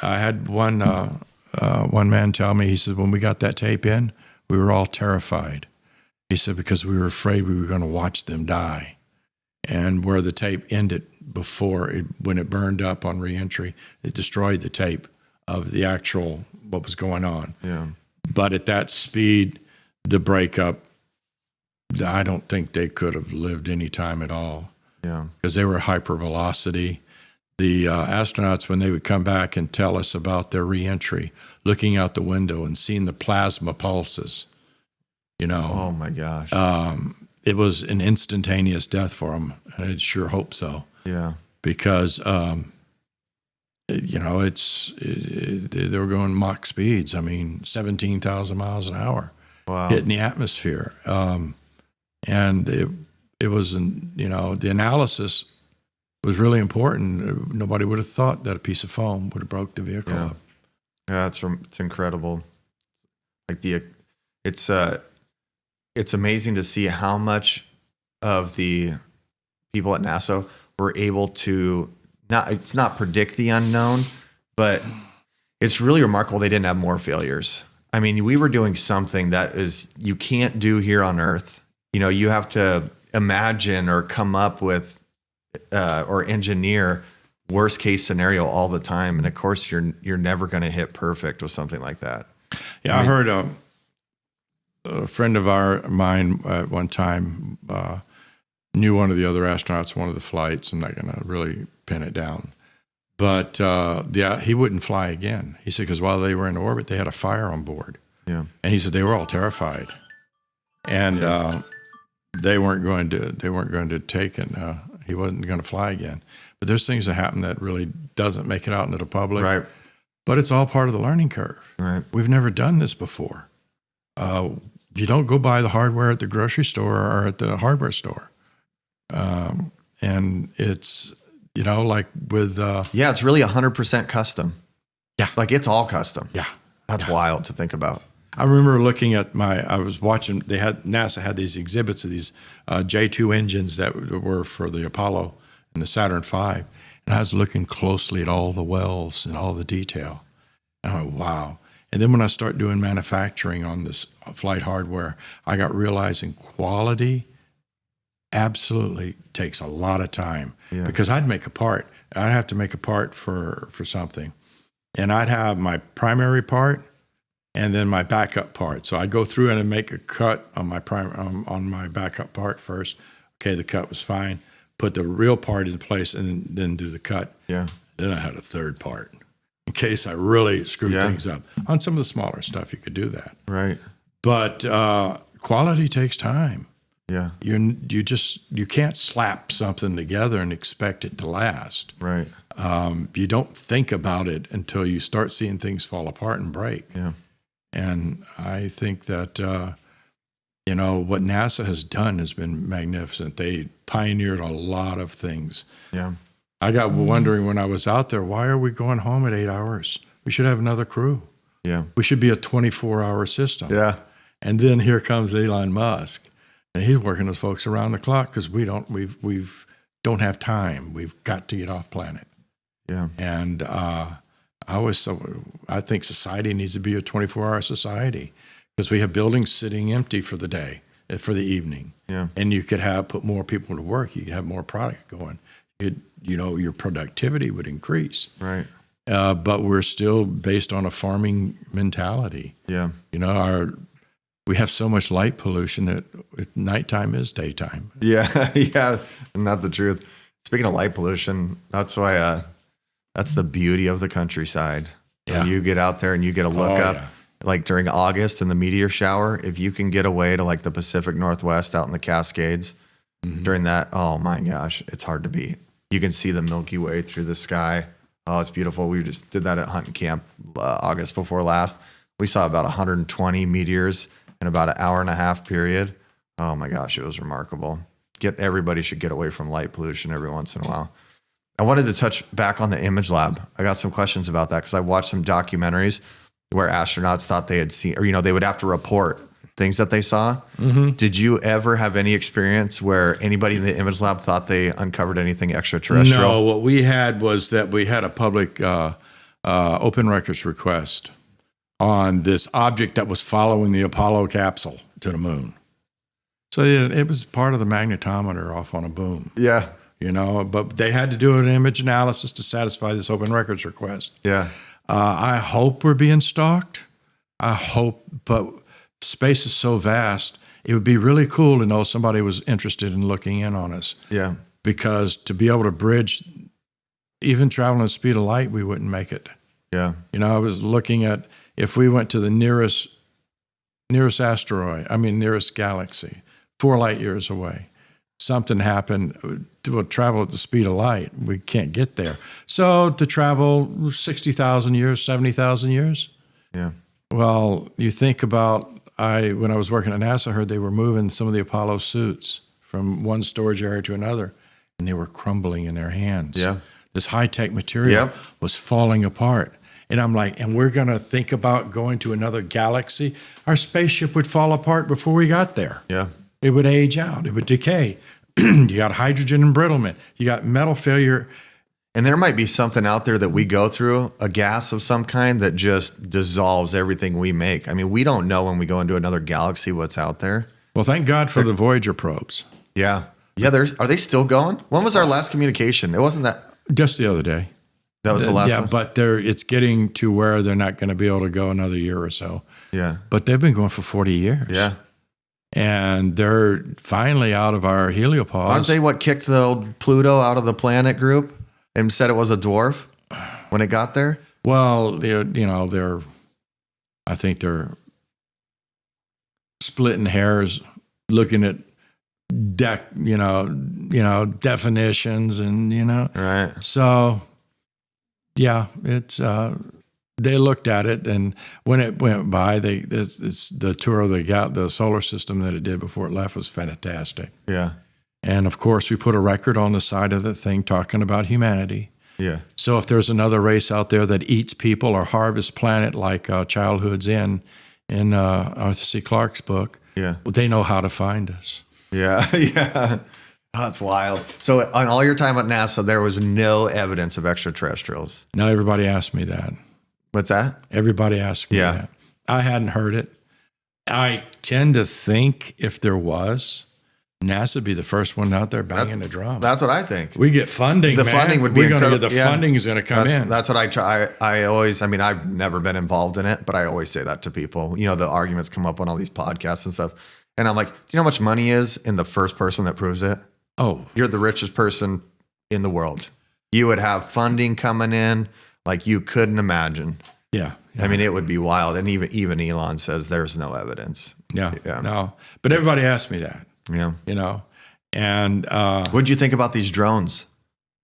I had one man tell me, he said, when we got that tape in, we were all terrified. He said, because we were afraid we were going to watch them die. And where the tape ended when it burned up on reentry, it destroyed the tape of the actual, what was going on. Yeah. But at that speed, the breakup, I don't think they could have lived any time at all. Yeah. Because they were hypervelocity. The astronauts, when they would come back and tell us about their reentry, looking out the window and seeing the plasma pulses, you know. Oh my gosh. It was an instantaneous death for them. I sure hope so. Yeah. Because, you know, they were going Mach speeds. I mean, 17,000 miles an hour. Wow. Hitting the atmosphere. And it was, you know, the analysis was really important. Nobody would have thought that a piece of foam would have broke the vehicle up. Yeah, it's incredible. Like it's amazing to see how much of the people at NASA were able to it's not predict the unknown, but it's really remarkable they didn't have more failures. I mean, we were doing something that you can't do here on Earth. You know, you have to imagine or come up with or engineer worst case scenario all the time, and of course, you're never going to hit perfect with something like that. Yeah, I heard a friend of mine at one time knew one of the other astronauts, one of the flights. I'm not going to really pin it down. But he wouldn't fly again. He said, because while they were in orbit, they had a fire on board. Yeah. And he said they were all terrified. And they weren't going to take it. He wasn't going to fly again. But there's things that happen that really doesn't make it out into the public. Right. But it's all part of the learning curve. Right. We've never done this before. You don't go buy the hardware at the grocery store or at the hardware store. And it's, you know, like with... it's really 100% custom. Yeah. Like it's all custom. Yeah. That's wild to think about. I remember looking at I was watching, NASA had these exhibits of these J2 engines that were for the Apollo and the Saturn V. And I was looking closely at all the wells and all the detail. And I went, wow. And then when I start doing manufacturing on this flight hardware, I got realizing quality absolutely takes a lot of time. Yeah. Because I'd make a part. I'd have to make a part for something. And I'd have my primary part and then my backup part. So I'd go through and make a cut on my on my backup part first. Okay, the cut was fine. Put the real part in place and then do the cut. Yeah. Then I had a third part in case I really screwed things up. On some of the smaller stuff, you could do that. Right. But quality takes time. Yeah. You can't slap something together and expect it to last. Right. You don't think about it until you start seeing things fall apart and break. Yeah. And I think that, you know, what NASA has done has been magnificent. They pioneered a lot of things. Yeah. I got wondering when I was out there, why are we going home at 8 hours? We should have another crew. Yeah. We should be a 24-hour system. Yeah. And then here comes Elon Musk, and he's working those folks around the clock because we don't have time. We've got to get off planet. Yeah. And I think society needs to be a 24-hour society because we have buildings sitting empty for the day, for the evening. Yeah. And you could put more people to work. You could have more product going. Your productivity would increase. Right. But we're still based on a farming mentality. Yeah. We have so much light pollution that nighttime is daytime. Yeah. Yeah. And that's the truth. Speaking of light pollution, that's why that's the beauty of the countryside. Yeah. When you get out there and you get a look up, like during August in the meteor shower, if you can get away to like the Pacific Northwest out in the Cascades during that, oh my gosh, it's hard to beat. You can see the Milky Way through the sky. Oh, it's beautiful. We just did that at hunting camp August before last. We saw about 120 meteors in about an hour and a half period. Oh my gosh, it was remarkable. Everybody should get away from light pollution every once in a while. I wanted to touch back on the Image Lab. I got some questions about that because I watched some documentaries where astronauts thought they had seen, or they would have to report things that they saw. Mm-hmm. Did you ever have any experience where anybody in the Image Lab thought they uncovered anything extraterrestrial? No, what we had was that we had a public open records request on this object that was following the Apollo capsule to the moon. So it was part of the magnetometer off on a boom. Yeah. But they had to do an image analysis to satisfy this open records request. Yeah. I hope we're being stalked. I hope, but space is so vast. It would be really cool to know somebody was interested in looking in on us. Yeah. Because to be able to bridge, even traveling the speed of light, we wouldn't make it. Yeah. I was looking at if we went to the nearest nearest galaxy, 4 light years away. Something happened to travel at the speed of light. We can't get there. So to travel 60,000 years, 70,000 years. Yeah. Well, you think about, when I was working at NASA, I heard they were moving some of the Apollo suits from one storage area to another, and they were crumbling in their hands. Yeah. This high-tech material was falling apart. And I'm like, and we're going to think about going to another galaxy? Our spaceship would fall apart before we got there. Yeah. It would age out. It would decay. You got hydrogen embrittlement. You got metal failure. And there might be something out there that we go through, a gas of some kind that just dissolves everything we make. I mean, we don't know when we go into another galaxy what's out there. Well, thank God for the Voyager probes. Yeah. Yeah. Are they still going? When was our last communication? It wasn't that. Just the other day. That was the last one? Yeah, but it's getting to where they're not going to be able to go another year or so. Yeah. But they've been going for 40 years. Yeah. And they're finally out of our heliopause. Aren't they what kicked the old Pluto out of the planet group and said it was a dwarf when it got there? Well, I think they're splitting hairs, looking at definitions and, Right. So, yeah, it's, they looked at it, and when it went by, the tour of the solar system that it did before it left was fantastic. Yeah. And of course, we put a record on the side of the thing talking about humanity. Yeah. So if there's another race out there that eats people or harvests planet like Childhood's in Arthur C. Clarke's book, Yeah. they know how to find us. Yeah. Yeah. Oh, that's wild. So on all your time at NASA, there was no evidence of extraterrestrials. Now everybody asks me that. What's that? Everybody asks me that. I hadn't heard it. I tend to think if there was, NASA would be the first one out there banging the drum. That's what I think. We get funding. The funding would be incredible. The funding is going to come in. That's what I try. I always, I've never been involved in it, but I always say that to people. The arguments come up on all these podcasts and stuff. And I'm like, do you know how much money is in the first person that proves it? Oh. You're the richest person in the world. You would have funding coming in like you couldn't imagine. Yeah. It would be wild. And even Elon says there's no evidence. Yeah. No. But everybody asked me that. Yeah. And what'd you think about these drones?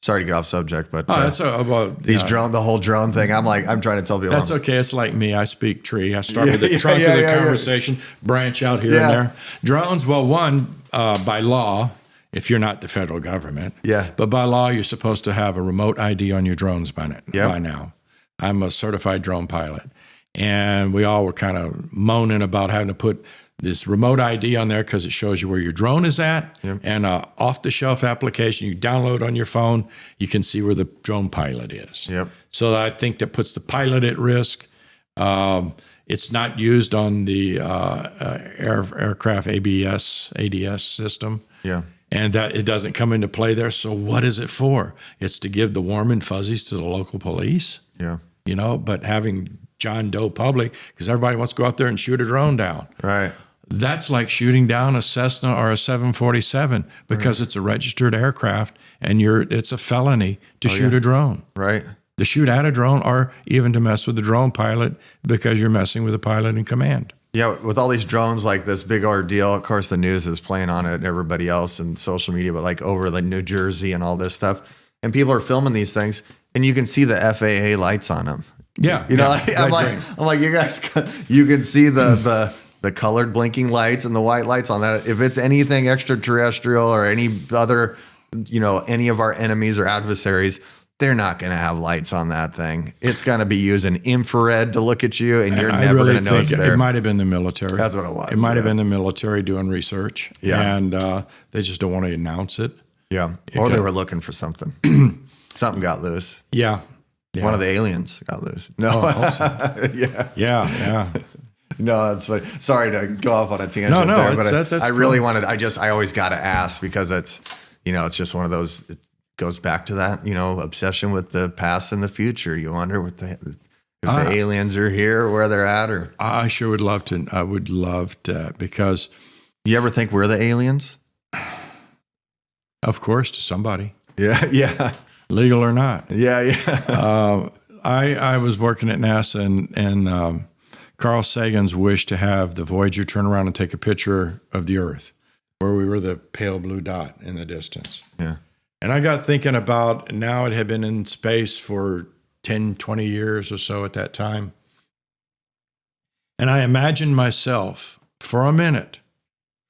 Sorry to get off subject, but that's about these the whole drone thing. I'm trying to tell people. That's okay. It's like me. I speak tree. I start with the trunk of the conversation, branch out here and there. Drones, well, one, by law, if you're not the federal government, but by law, you're supposed to have a remote ID on your drones by now. I'm a certified drone pilot. And we all were kind of moaning about having to put this remote ID on there because it shows you where your drone is at, and an off-the-shelf application you download on your phone. You can see where the drone pilot is. Yep. So I think that puts the pilot at risk. It's not used on the aircraft ADS system. Yeah. And that it doesn't come into play there. So what is it for? It's to give the warm and fuzzies to the local police. Yeah. But having John Doe public, because everybody wants to go out there and shoot a drone down. Right. That's like shooting down a Cessna or a 747 because it's a registered aircraft and it's a felony to shoot a drone. Right. To shoot at a drone or even to mess with the drone pilot because you're messing with the pilot in command. Yeah, with all these drones, like this big ordeal, of course the news is playing on it and everybody else and social media, but like over like New Jersey and all this stuff. And people are filming these things and you can see the FAA lights on them. Yeah. I'm like, you guys, you can see the colored blinking lights and the white lights on that. If it's anything extraterrestrial or any other, any of our enemies or adversaries, they're not going to have lights on that thing. It's going to be using infrared to look at you, and you're never going to know it's there. It might have been the military. That's what it was. It might have been the military doing research. Yeah. And they just don't want to announce it. Yeah. Or they were looking for something. Something got loose. Yeah. One of the aliens got loose. No. Yeah. No, that's funny. Sorry to go off on a tangent that's I really wanted, I always got to ask because it's, it's just one of those, it goes back to that, obsession with the past and the future. You wonder if the aliens are here, where they're at, or. I sure would love to. I would love to, because. You ever think we're the aliens? Of course, to somebody. Yeah. Legal or not. Yeah. I was working at NASA and Carl Sagan's wish to have the Voyager turn around and take a picture of the Earth, where we were the pale blue dot in the distance. Yeah. And I got thinking about, now it had been in space for 10, 20 years or so at that time. And I imagined myself for a minute,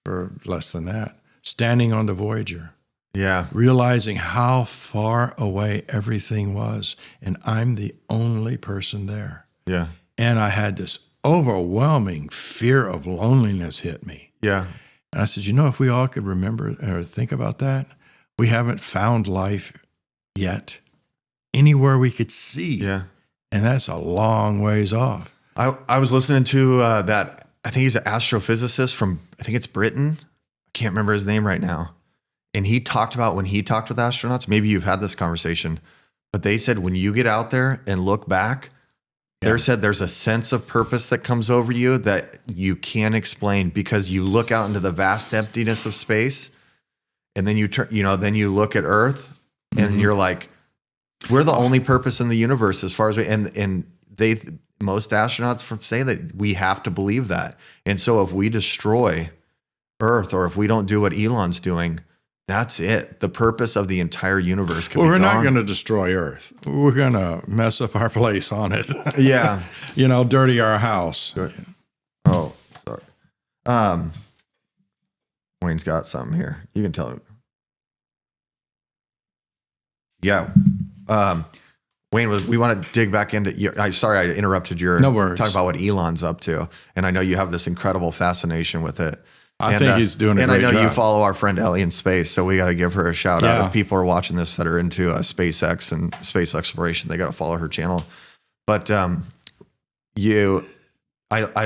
or less than that, standing on the Voyager. Yeah. Realizing how far away everything was. And I'm the only person there. Yeah. And I had this overwhelming fear of loneliness hit me. Yeah. And I said, if we all could remember or think about that, we haven't found life yet anywhere we could see. Yeah. And that's a long ways off. I was listening to that, I think he's an astrophysicist from, I think it's Britain. I can't remember his name right now. And he talked about when he talked with astronauts, maybe you've had this conversation, but they said when you get out there and look back, they said there's a sense of purpose that comes over you that you can't explain because you look out into the vast emptiness of space. And then you turn, then you look at Earth and you're like, we're the only purpose in the universe as far as most astronauts say that we have to believe that. And so if we destroy Earth or if we don't do what Elon's doing, that's it. The purpose of the entire universe could be gone. We're not going to destroy Earth. We're going to mess up our place on it. Yeah. Dirty our house. Oh, sorry. Wayne's got something here. You can tell him. Yeah. Wayne, we want to dig back into sorry I interrupted your no worries. Talk about what Elon's up to. And I know you have this incredible fasciation with it. I think he's doing a great job. And I know you follow our friend Ellie in space, so we got to give her a shout out. If people are watching this that are into SpaceX and space exploration, they got to follow her channel. But I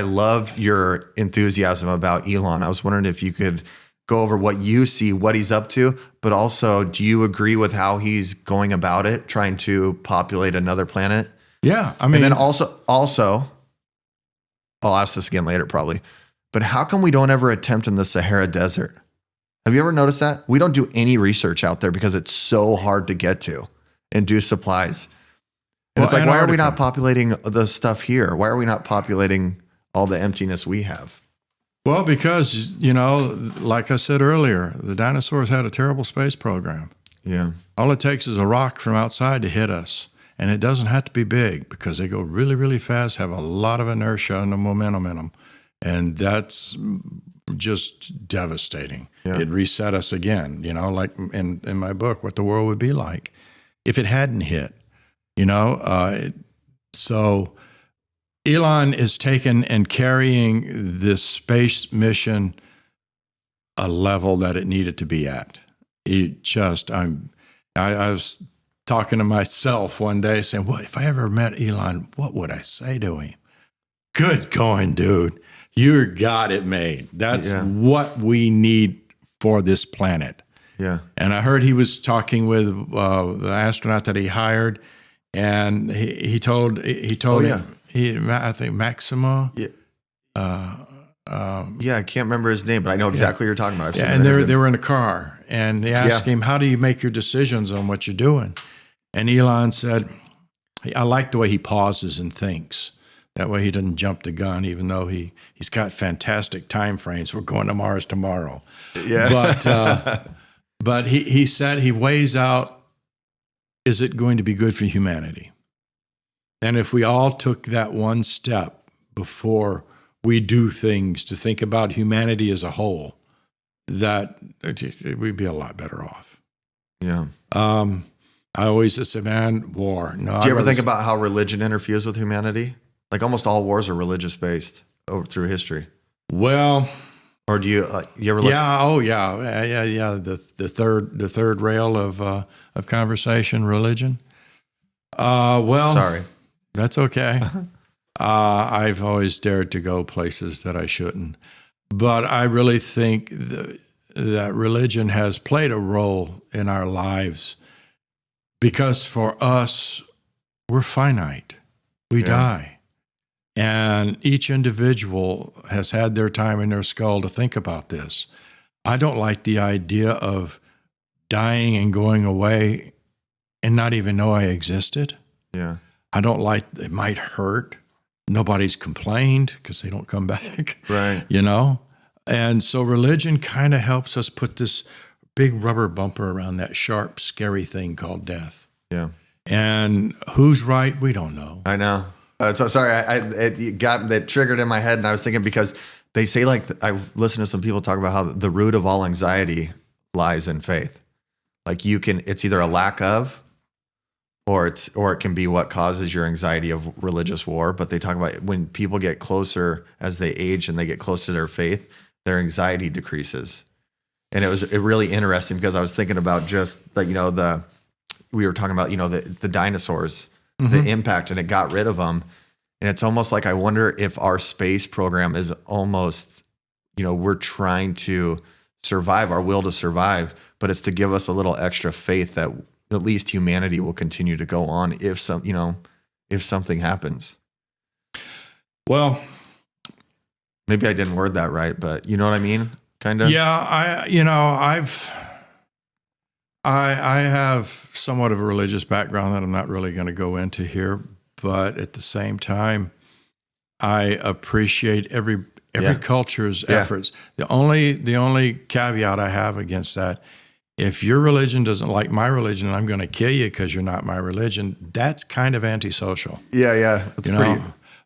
love your enthusiasm about Elon. I was wondering if you could go over what you see, what he's up to, but also, do you agree with how he's going about it, trying to populate another planet? Yeah, I mean, and then also, I'll ask this again later probably, but how come we don't ever attempt in the Sahara Desert? Have you ever noticed that? We don't do any research out there because it's so hard to get to and do supplies. And it's like, why are we not populating the stuff here? Why are we not populating all the emptiness we have? Well, because, like I said earlier, the dinosaurs had a terrible space program. Yeah. All it takes is a rock from outside to hit us. And it doesn't have to be big because they go really, really fast, have a lot of inertia and a momentum in them. And that's just devastating. Yeah. It reset us again, like in my book, what the world would be like if it hadn't hit, So Elon is taking and carrying this space mission a level that it needed to be at. I was talking to myself one day saying, what if I ever met Elon, what would I say to him? Good going, dude. You got it made. That's what we need for this planet. Yeah. And I heard he was talking with the astronaut that he hired, and he told him, I think Maximo. Yeah. I can't remember his name, but I know exactly what you're talking about. And they were in a car, and they asked him, how do you make your decisions on what you're doing? And Elon said, I like the way he pauses and thinks. That way he doesn't jump the gun, even though he's got fantastic time frames. We're going to Mars tomorrow. Yeah. But he said he weighs out, is it going to be good for humanity? And if we all took that one step before we do things to think about humanity as a whole, that we'd be a lot better off. Yeah. I always just say, man, war. No. Do you ever think about how religion interferes with humanity? Like almost all wars are religious based through history. Well, or do you ever look? Yeah. The third rail of conversation, religion. Well, sorry, that's okay. I've always dared to go places that I shouldn't, but I really think that religion has played a role in our lives because for us, we're finite. We die. And each individual has had their time in their skull to think about this. I don't like the idea of dying and going away and not even know I existed. Yeah. I don't like, it might hurt. Nobody's complained because they don't come back. Right. You know? And so religion kind of helps us put this big rubber bumper around that sharp, scary thing called death. Yeah. And who's right? We don't know. I know. So sorry, it triggered in my head, and I was thinking because they say I listen to some people talk about how the root of all anxiety lies in faith. Like it's either a lack of, or it can be what causes your anxiety of religious war. But they talk about when people get closer as they age and they get close to their faith, their anxiety decreases. And it was really interesting because I was thinking about just like we were talking about the dinosaurs. The impact, and it got rid of them. And it's almost like I wonder if our space program is almost, we're trying to survive, our will to survive, but it's to give us a little extra faith that at least humanity will continue to go on if something happens. Well, maybe I didn't word that right, but you know what I mean? Kind of. Yeah, I have somewhat of a religious background that I'm not really going to go into here, but at the same time, I appreciate every culture's efforts. The only caveat I have against that, if your religion doesn't like my religion and I'm going to kill you because you're not my religion, that's kind of antisocial. Yeah. That's pretty.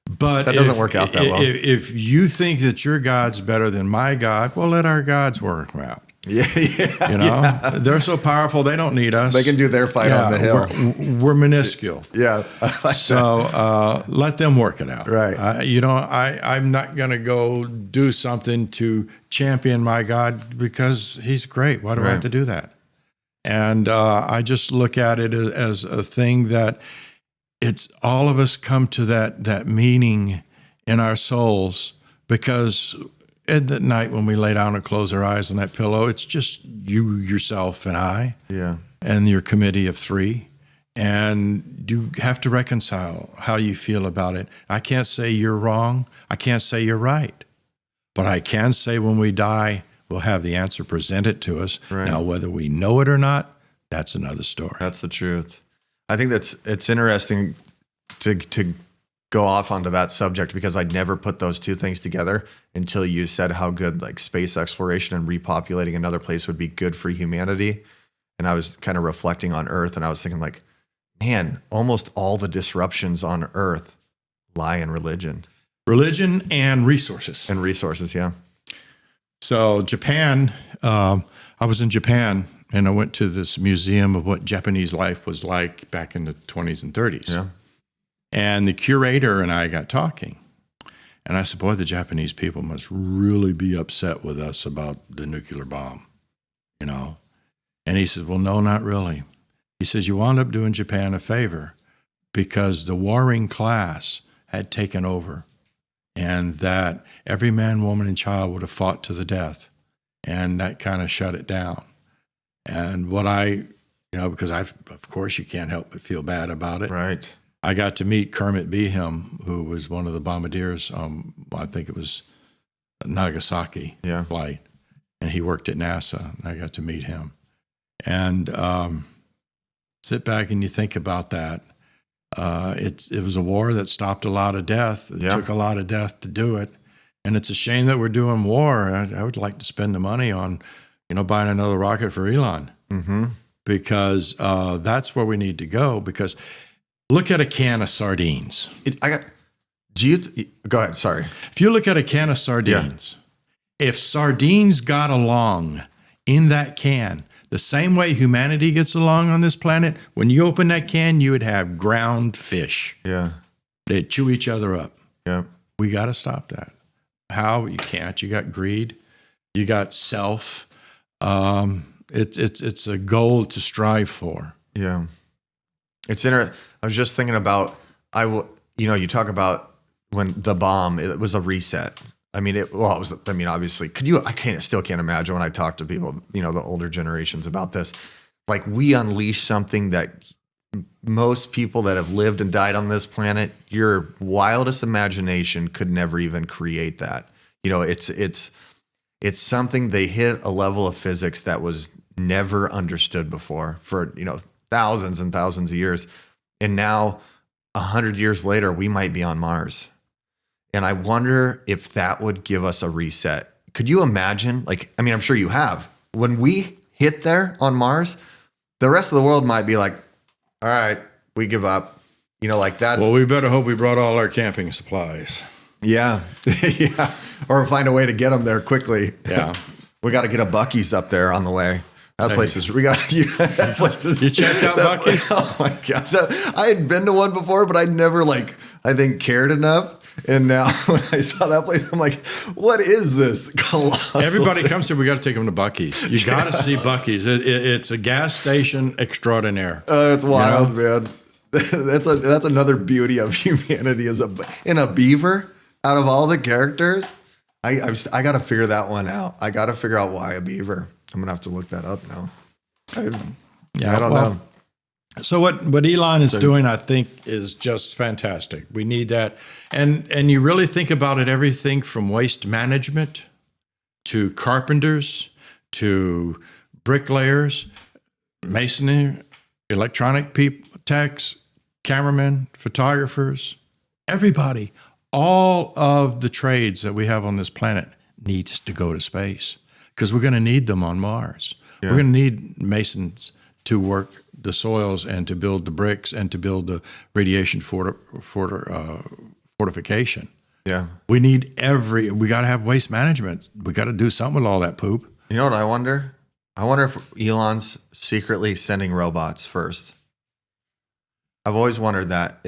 But that doesn't work out that well. If you think that your God's better than my God, well, let our gods work out. Yeah. They're so powerful, they don't need us. They can do their fight on the hill. We're minuscule. Yeah. So let them work it out. Right. I'm not going to go do something to champion my God because he's great. Why do I have to do that? And I just look at it as a thing that it's all of us come to that meaning in our souls because at the night when we lay down and close our eyes on that pillow, it's just you, yourself, and I, and your committee of three. And you have to reconcile how you feel about it. I can't say you're wrong. I can't say you're right. But I can say when we die, we'll have the answer presented to us. Right. Now, whether we know it or not, that's another story. That's the truth. I think it's interesting to go off onto that subject because I'd never put those two things together until you said how good like space exploration and repopulating another place would be good for humanity. And I was kind of reflecting on Earth and I was thinking like, man, almost all the disruptions on Earth lie in religion. Religion and resources. And resources, yeah. So Japan, I was in Japan and I went to this museum of what Japanese life was like back in the 20s and 30s. Yeah. And the curator and I got talking. And I said, boy, the Japanese people must really be upset with us about the nuclear bomb, you know? And he said, well, no, not really. He says, you wound up doing Japan a favor because the warring class had taken over, and that every man, woman, and child would have fought to the death. And that kind of shut it down. And what because of course you can't help but feel bad about it. Right. I got to meet Kermit Behem, who was one of the bombardiers. I think it was Nagasaki flight, and he worked at NASA, and I got to meet him. And sit back and you think about that. It was a war that stopped a lot of death. It took a lot of death to do it. And it's a shame that we're doing war. I would like to spend the money on, buying another rocket for Elon, because that's where we need to go. Because look at a can of sardines. Go ahead. Sorry. If you look at a can of sardines, if sardines got along in that can, the same way humanity gets along on this planet, when you open that can, you would have ground fish. Yeah. They'd chew each other up. Yeah. We got to stop that. How? You can't. You got greed. You got self. It's a goal to strive for. Yeah. I was just thinking about, you talk about when the bomb, it was a reset. Obviously, still can't imagine when I talk to people, the older generations about this. Like, we unleashed something that most people that have lived and died on this planet, your wildest imagination could never even create that. It's something, they hit a level of physics that was never understood before for, thousands and thousands of years. And now 100 years later, we might be on Mars. And I wonder if that would give us a reset. Could you imagine? I'm sure you have. When we hit there on Mars, the rest of the world might be like, all right, we give up. That's. Well, we better hope we brought all our camping supplies. Yeah. Yeah. Or find a way to get them there quickly. Yeah. We got to get a Buc-ee's up there on the way. That place is, that place is. You checked out Buc-ee's? Oh my gosh. I had been to one before, but I'd never cared enough. And now when I saw that place, I'm like, what is this colossal Everybody thing? comes here, we got to take them to Buc-ee's. You got to see Buc-ee's. It's a gas station extraordinaire. It's wild, man. That's another beauty of humanity in a beaver. Out of all the characters, I got to figure that one out. I got to figure out why a beaver. I'm gonna have to look that up now. I don't know. So what Elon is doing, I think, is just fantastic. We need that, and you really think about it. Everything from waste management to carpenters to bricklayers, masonry, electronic techs, cameramen, photographers, everybody. All of the trades that we have on this planet needs to go to space because we're going to need them on Mars. Yeah. We're going to need masons to work the soils and to build the bricks and to build the radiation fortification. Yeah. We got to have waste management. We got to do something with all that poop. You know what I wonder? I wonder if Elon's secretly sending robots first. I've always wondered that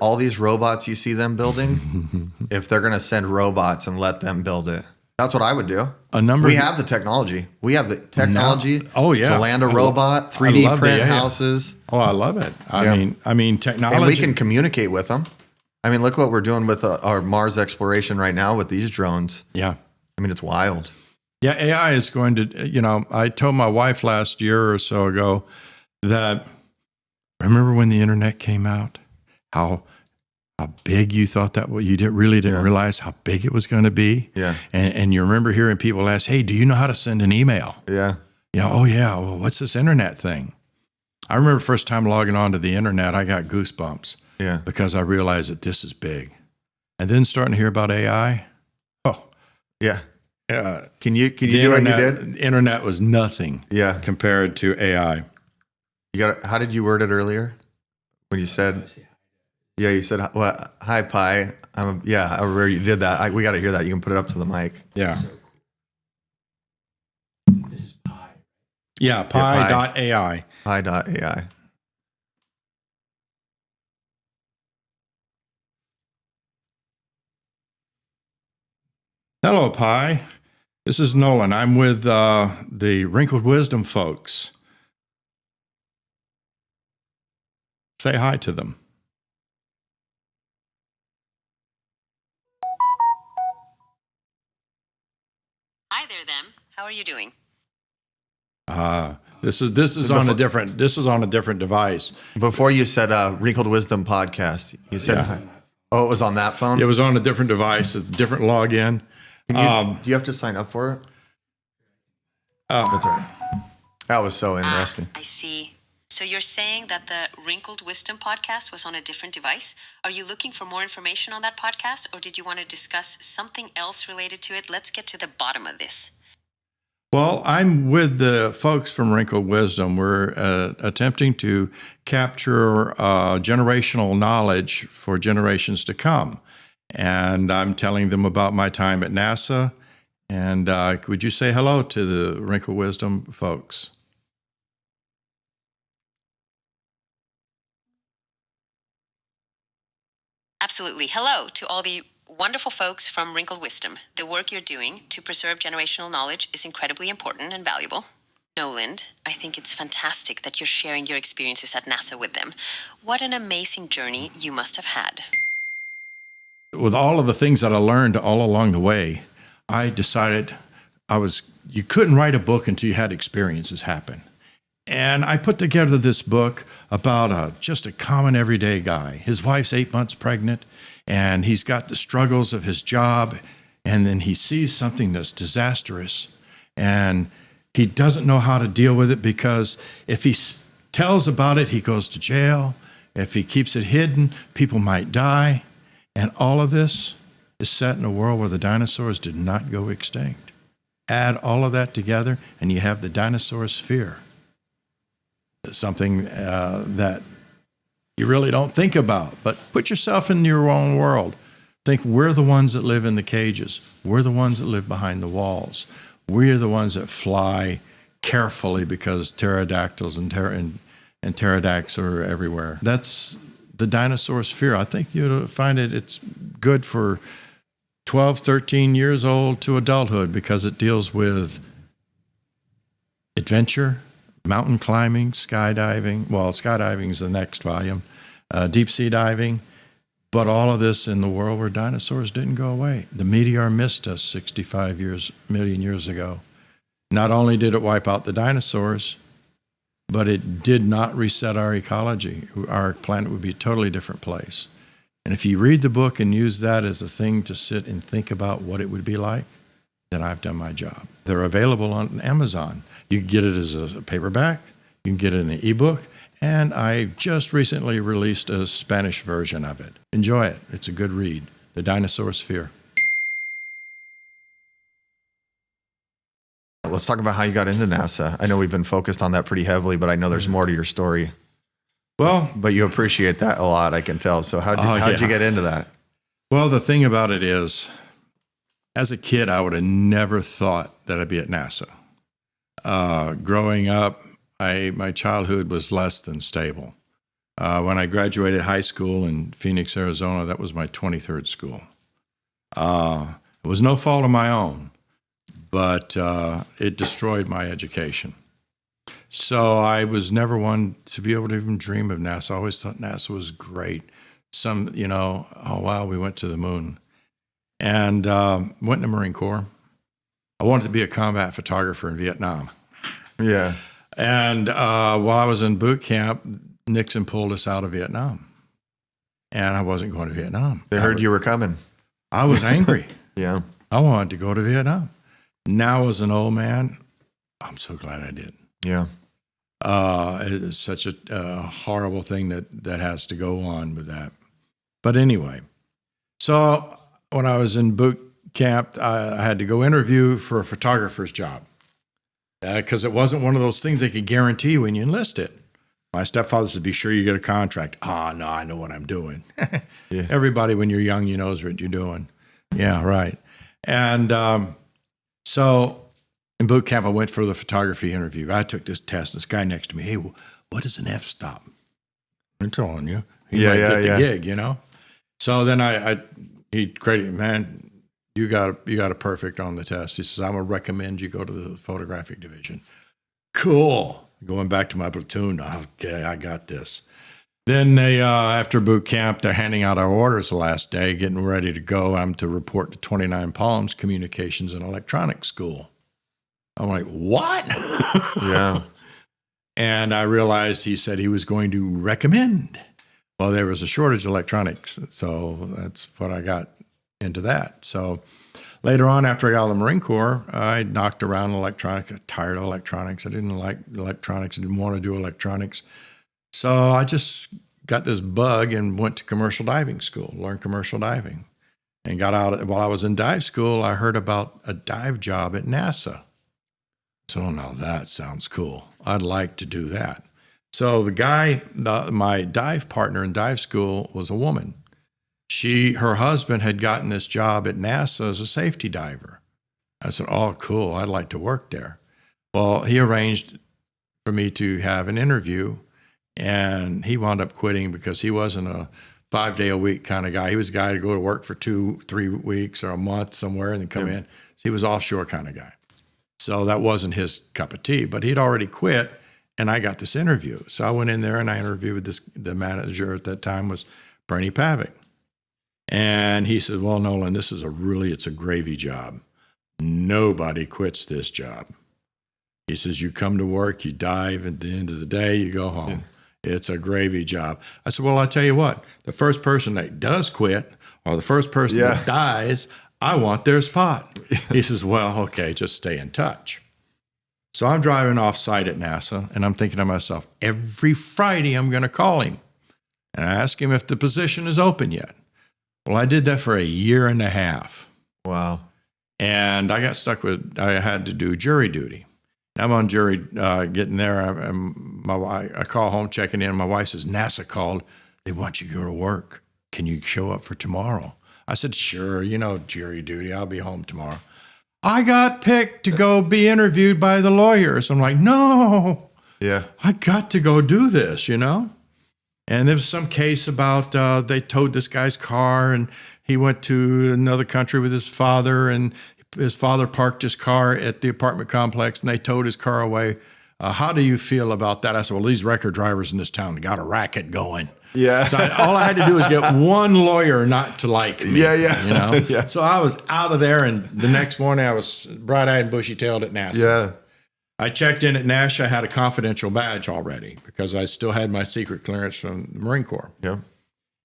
all these robots you see them building, if they're going to send robots and let them build it. That's what I would do. We have the technology. We have the technology. Oh yeah, to land a robot, 3D print houses. Oh, I love it. I mean, technology. And we can communicate with them. Look what we're doing with our Mars exploration right now with these drones. Yeah. It's wild. Yeah, AI is going to. I told my wife last year or so ago that. Remember when the internet came out? How big you thought that was? You didn't realize how big it was going to be. Yeah. And you remember hearing people ask, "Hey, do you know how to send an email?" Yeah. Oh yeah. Well, what's this internet thing? I remember the first time logging onto the internet, I got goosebumps. Yeah. Because I realized that this is big. And then starting to hear about AI. Oh. Yeah. Can you do what you did? The internet was nothing. Yeah. Compared to AI. How did you word it earlier? When you said, you said, well, hi, Pi. However you did that. We got to hear that. You can put it up to the mic. Yeah. This is Pi. Yeah, Pi.ai. Pi.ai. Hello, Pi. This is Nolan. I'm with the Wrinkled Wisdom folks. Say hi to them. Hi there, them. How are you doing? This is on a different device. Before you said Wrinkled Wisdom podcast, you said, Yeah. oh, it was on that phone? It was on a different device. It's a different login. Do you have to sign up for it? That's all right. That was so interesting. I see. So you're saying that the Wrinkled Wisdom podcast was on a different device? Are you looking for more information on that podcast, or did you want to discuss something else related to it? Let's get to the bottom of this. Well, I'm with the folks from Wrinkled Wisdom. We're attempting to capture generational knowledge for generations to come. And I'm telling them about my time at NASA. And would you say hello to the Wrinkled Wisdom folks? Absolutely. Hello to all the wonderful folks from Wrinkled Wisdom. The work you're doing to preserve generational knowledge is incredibly important and valuable. Noland, I think it's fantastic that you're sharing your experiences at NASA with them. What an amazing journey you must have had. With all of the things that I learned all along the way, I decided you couldn't write a book until you had experiences happen. And I put together this book about just a common everyday guy. His wife's 8 months pregnant, and he's got the struggles of his job, and then he sees something that's disastrous, and he doesn't know how to deal with it because if he tells about it, he goes to jail. If he keeps it hidden, people might die. And all of this is set in a world where the dinosaurs did not go extinct. Add all of that together, and you have the dinosaur sphere. Something that you really don't think about, but put yourself in your own world. Think we're the ones that live in the cages. We're the ones that live behind the walls. We're the ones that fly carefully because pterodactyls and pterodactyls are everywhere. That's the dinosaur sphere. I think you'll find it's good for 12, 13 years old to adulthood because it deals with adventure, mountain climbing, skydiving. Well, skydiving is the next volume. Deep sea diving. But all of this in the world where dinosaurs didn't go away. The meteor missed us 65 million years ago. Not only did it wipe out the dinosaurs, but it did not reset our ecology. Our planet would be a totally different place. And if you read the book and use that as a thing to sit and think about what it would be like, then I've done my job. They're available on Amazon. You can get it as a paperback. You can get it in an ebook. And I just recently released a Spanish version of it. Enjoy it. It's a good read. The Dinosaur Sphere. Let's talk about how you got into NASA. I know we've been focused on that pretty heavily, but I know there's more to your story. Well, But you appreciate that a lot, I can tell. So how'd you get into that? well, the thing about it is, as a kid, I would have never thought that I'd be at NASA. Growing up, my childhood was less than stable. When I graduated high school in Phoenix, Arizona, that was my 23rd school. It was no fault of my own, but it destroyed my education. So I was never one to be able to even dream of NASA. I always thought NASA was great. Oh, wow, we went to the moon. And went in the Marine Corps. I wanted to be a combat photographer in Vietnam. Yeah. And while I was in boot camp, Nixon pulled us out of Vietnam. And I wasn't going to Vietnam. They heard you were coming. I was angry. Yeah. I wanted to go to Vietnam. Now, as an old man, I'm so glad I did. Yeah. It's such a horrible thing that has to go on with that. But anyway, so when I was in boot camp, I had to go interview for a photographer's job because it wasn't one of those things they could guarantee when you enlisted. My stepfather said, be sure you get a contract. No, I know what I'm doing. Yeah. Everybody, when you're young, you knows what you're doing. Yeah, right. And so in boot camp, I went for the photography interview. I took this test. This guy next to me, hey, what is an f-stop? I'm telling you. He might get the gig, you know? So then he credited, man, You got a perfect on the test. He says, I'm going to recommend you go to the photographic division. Cool. Going back to my platoon. Okay, I got this. Then they, after boot camp, they're handing out our orders the last day, getting ready to go. I'm to report to 29 Palms Communications and Electronics School. I'm like, what? Yeah. And I realized he said he was going to recommend. Well, there was a shortage of electronics, so that's what I got into that. So later on, after I got out of the Marine Corps, I knocked around electronics. I got tired of electronics. I didn't like electronics. I didn't want to do electronics. So I just got this bug and went to commercial diving school, learned commercial diving, and got out. While I was in dive school, I heard about a dive job at NASA. So now that sounds cool. I'd like to do that. So the guy, my dive partner in dive school was a woman. Her husband had gotten this job at NASA as a safety diver. I said, oh, cool. I'd like to work there. Well, he arranged for me to have an interview, and he wound up quitting because he wasn't a 5-day-a-week kind of guy. He was a guy to go to work for 2-3 weeks or a month somewhere and then come in. So he was offshore kind of guy. So that wasn't his cup of tea, but he'd already quit, and I got this interview. So I went in there and I interviewed the manager at that time was Bernie Pavick. And he said, well, Nolan, it's a gravy job. Nobody quits this job. He says, you come to work, you dive, at the end of the day, you go home. Yeah. It's a gravy job. I said, well, I'll tell you what, the first person that does quit or the first person that dies, I want their spot. He says, well, okay, just stay in touch. So I'm driving off site at NASA, and I'm thinking to myself, every Friday I'm going to call him and ask him if the position is open yet. Well, I did that for a year and a half. Wow. And I got stuck I had to do jury duty. I'm on jury, getting there. I call home, checking in. My wife says, NASA called. They want you to go to work. Can you show up for tomorrow? I said, sure, jury duty. I'll be home tomorrow. I got picked to go be interviewed by the lawyers. I'm like, no. Yeah. I got to go do this, And there was some case about they towed this guy's car, and he went to another country with his father, and his father parked his car at the apartment complex, and they towed his car away. How do you feel about that? I said, well, these record drivers in this town got a racket going. Yeah. So all I had to do was get one lawyer not to like me. Yeah. Yeah. So I was out of there, and the next morning I was bright-eyed and bushy-tailed at NASA. Yeah. I checked in at NASA. I had a confidential badge already because I still had my secret clearance from the Marine Corps. Yeah.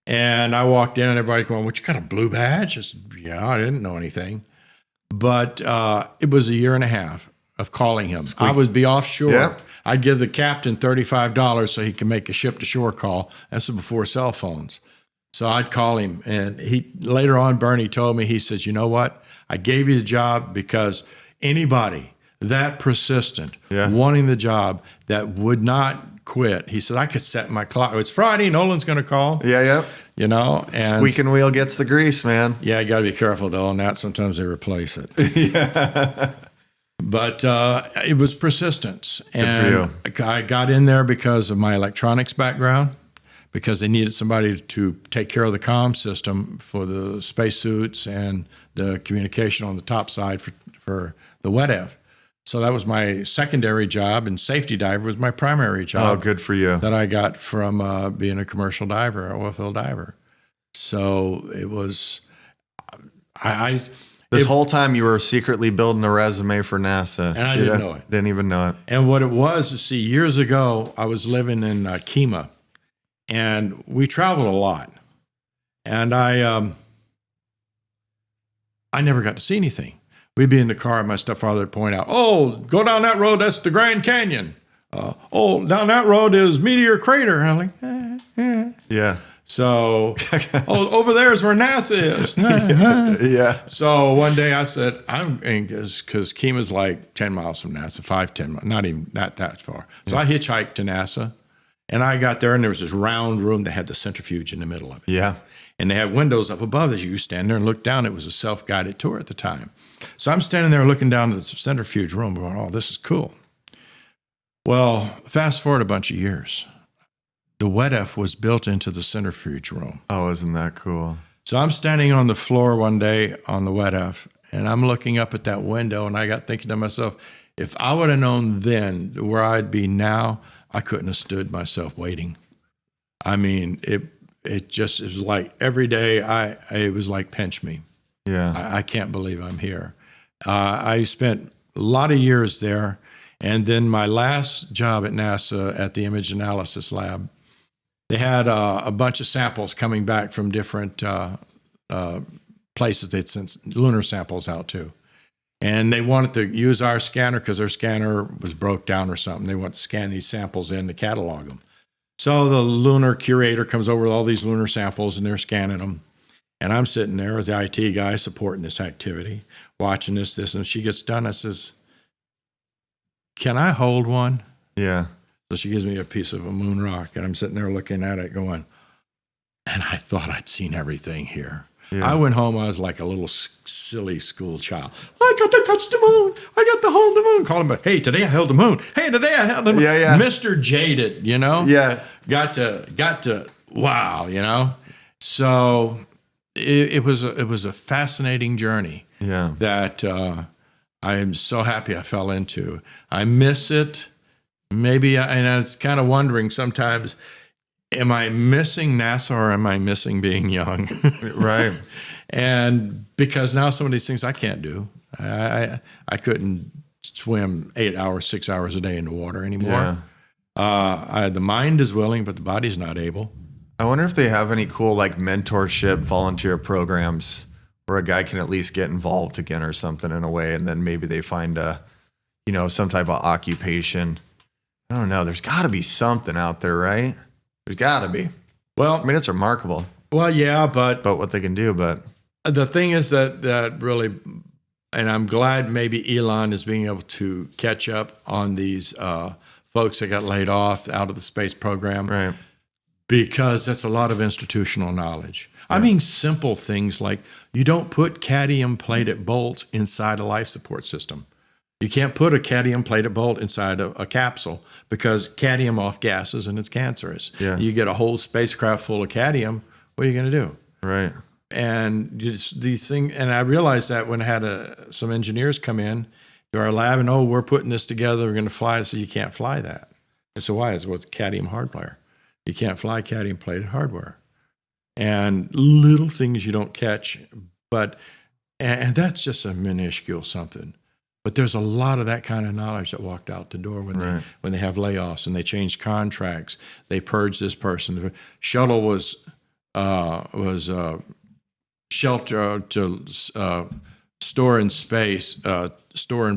And I walked in, and everybody going, "What, you got a blue badge?" I said, yeah, I didn't know anything. But it was a year and a half of calling him. I would be offshore. Yeah. I'd give the captain $35 so he could make a ship-to-shore call. That's before cell phones. So I'd call him, and later on, Bernie told me, he says, you know what? I gave you the job because anybody that persistent, wanting the job, that would not quit. He said, I could set my clock. It's Friday, Nolan's going to call. Yeah. And Squeaking wheel gets the grease, man. Yeah, you got to be careful, though, on that. Sometimes they replace it. Yeah. But it was persistence. Good And I got in there because of my electronics background, because they needed somebody to take care of the comm system for the spacesuits and the communication on the top side for the WETF. So that was my secondary job, and safety diver was my primary job. Oh, good for you. That I got from being a commercial diver, an oil field diver. So it was, This whole time you were secretly building a resume for NASA. And I didn't know it. Didn't even know it. And what it was, see, years ago, I was living in Kemah, and we traveled a lot. And I never got to see anything. We'd be in the car, and my stepfather would point out, oh, go down that road, that's the Grand Canyon. Oh, down that road is Meteor Crater. And I'm like, Yeah. So, over there is where NASA is. Yeah. So one day I said, because Kemah's like 10 miles from NASA, 10 miles, not even that far. So I hitchhiked to NASA, and I got there, and there was this round room that had the centrifuge in the middle of it. Yeah. And they had windows up above that. You stand there and look down. It was a self-guided tour at the time. So I'm standing there looking down at the centrifuge room going, oh, this is cool. Well, fast forward a bunch of years. The WETF was built into the centrifuge room. Oh, isn't that cool? So I'm standing on the floor one day on the WETF, and I'm looking up at that window, and I got thinking to myself, if I would have known then where I'd be now, I couldn't have stood myself waiting. I mean, it was like every day it was like pinch me. Yeah. I can't believe I'm here. I spent a lot of years there. And then my last job at NASA at the Image Analysis Lab, they had a bunch of samples coming back from different places they'd sent lunar samples out to. And they wanted to use our scanner because their scanner was broke down or something. They want to scan these samples in to catalog them. So the lunar curator comes over with all these lunar samples, and they're scanning them. And I'm sitting there as the IT guy supporting this activity, watching this, and she gets done. I says, "Can I hold one?" Yeah. So she gives me a piece of a moon rock, and I'm sitting there looking at it going, and I thought I'd seen everything here. Yeah. I went home, I was like a little silly school child. I got to touch the moon. I got to hold the moon. Calling, but hey, today I held the moon. Hey, today I held the moon. Yeah, yeah. Mr. Jaded, you know? Yeah. Got to, wow, you know? So it was a fascinating journey. Yeah. That I am so happy I fell into. I miss it. Maybe, and I was kind of wondering sometimes, am I missing NASA or am I missing being young? Right. And because now some of these things I can't do. I couldn't swim 8 hours, 6 hours a day in the water anymore. Yeah. The mind is willing, but the body's not able. I wonder if they have any cool like mentorship volunteer programs where a guy can at least get involved again or something in a way, and then maybe they find some type of occupation. I don't know. There's got to be something out there, right? There's got to be. Well, I mean, it's remarkable. Well, yeah, but what they can do. But the thing is that really, and I'm glad maybe Elon is being able to catch up on these folks that got laid off out of the space program, right? Because that's a lot of institutional knowledge. Yeah. I mean, simple things like you don't put cadmium-plated bolts inside a life support system. You can't put a cadmium-plated bolt inside a capsule because cadmium off gases and it's cancerous. Yeah. You get a whole spacecraft full of cadmium, what are you going to do? Right. And these things, and I realized that when I had some engineers come in to our lab and, we're putting this together, we're going to fly. I said, you can't fly that. I said, why? I said, well, it's cadmium hardware. You can't fly cadmium-plated hardware. And little things you don't catch, and that's just a minuscule something. But there's a lot of that kind of knowledge that walked out the door when they have layoffs and they change contracts. They purge this person. The shuttle was shelter to store in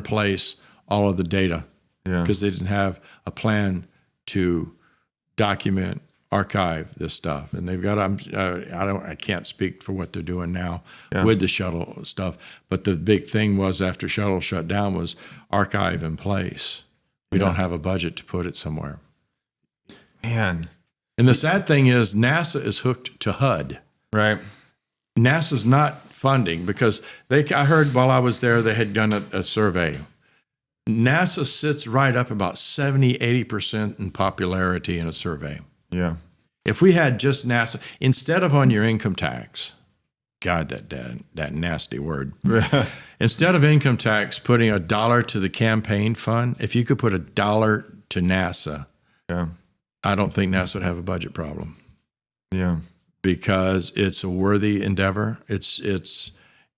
place all of the data because they didn't have a plan to document, archive this stuff. And they've got I can't speak for what they're doing now with the shuttle stuff, but the big thing was after shuttle shut down was archive in place. We don't have a budget to put it somewhere. Man. And the sad thing is NASA is hooked to HUD. Right. NASA's not funding because I heard while I was there, they had done a survey. NASA sits right up about 70, 80% in popularity in a survey. Yeah. If we had just NASA, instead of on your income tax, God, that nasty word. Instead of income tax, putting $1 to the campaign fund, if you could put $1 to NASA, I don't think NASA would have a budget problem. Yeah. Because it's a worthy endeavor. It's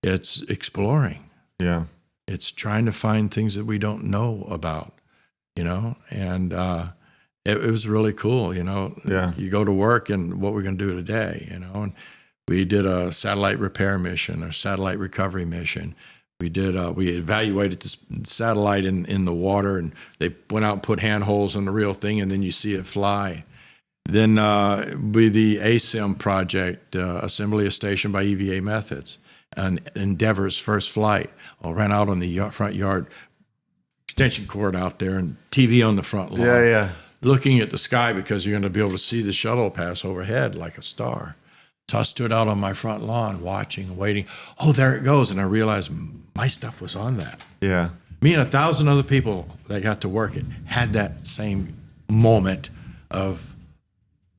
exploring. Yeah. It's trying to find things that we don't know about, and it was really cool, Yeah. You go to work and what we're going to do today, and we did a satellite repair mission or satellite recovery mission. We evaluated this satellite in the water, and they went out and put handholds on the real thing, and then you see it fly. Then with the ASIM project, Assembly of Station by EVA Methods, and Endeavor's first flight, ran out on the front yard, extension cord out there, and TV on the front lawn. Yeah. Looking at the sky because you're going to be able to see the shuttle pass overhead like a star. So I stood out on my front lawn watching, waiting. Oh, there it goes. And I realized my stuff was on that. Yeah. Me and 1,000 other people that got to work it had that same moment of,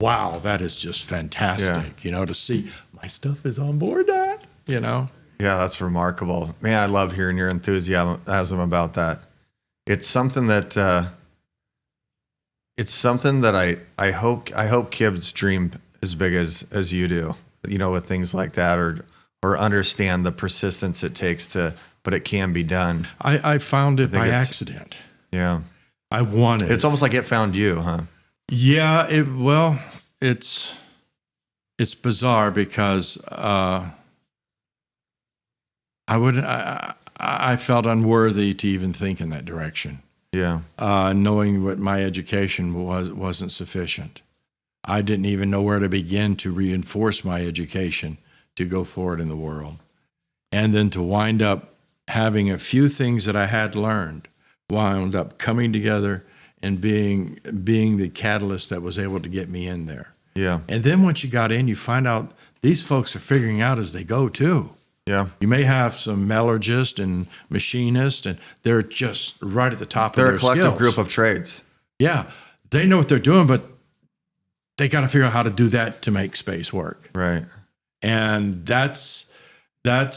wow, that is just fantastic, to see my stuff is on board that, you know? Yeah, that's remarkable. Man, I love hearing your enthusiasm about that. It's something that I hope kids dream as big as you do, you know, with things like that, or understand the persistence it takes but it can be done. I found it by accident. Yeah. I wanted It's almost like it found you, huh? Yeah, it's bizarre because I felt unworthy to even think in that direction. Yeah. Knowing what my education wasn't sufficient. I didn't even know where to begin to reinforce my education to go forward in the world. And then to wind up having a few things that I had learned wound up coming together and being the catalyst that was able to get me in there. Yeah. And then once you got in, you find out these folks are figuring out as they go too. Yeah. You may have some metallurgists and machinists, and they're just right at the top of their skills. They're a collective group of trades. Yeah. They know what they're doing, but they got to figure out how to do that to make space work. Right. And that's where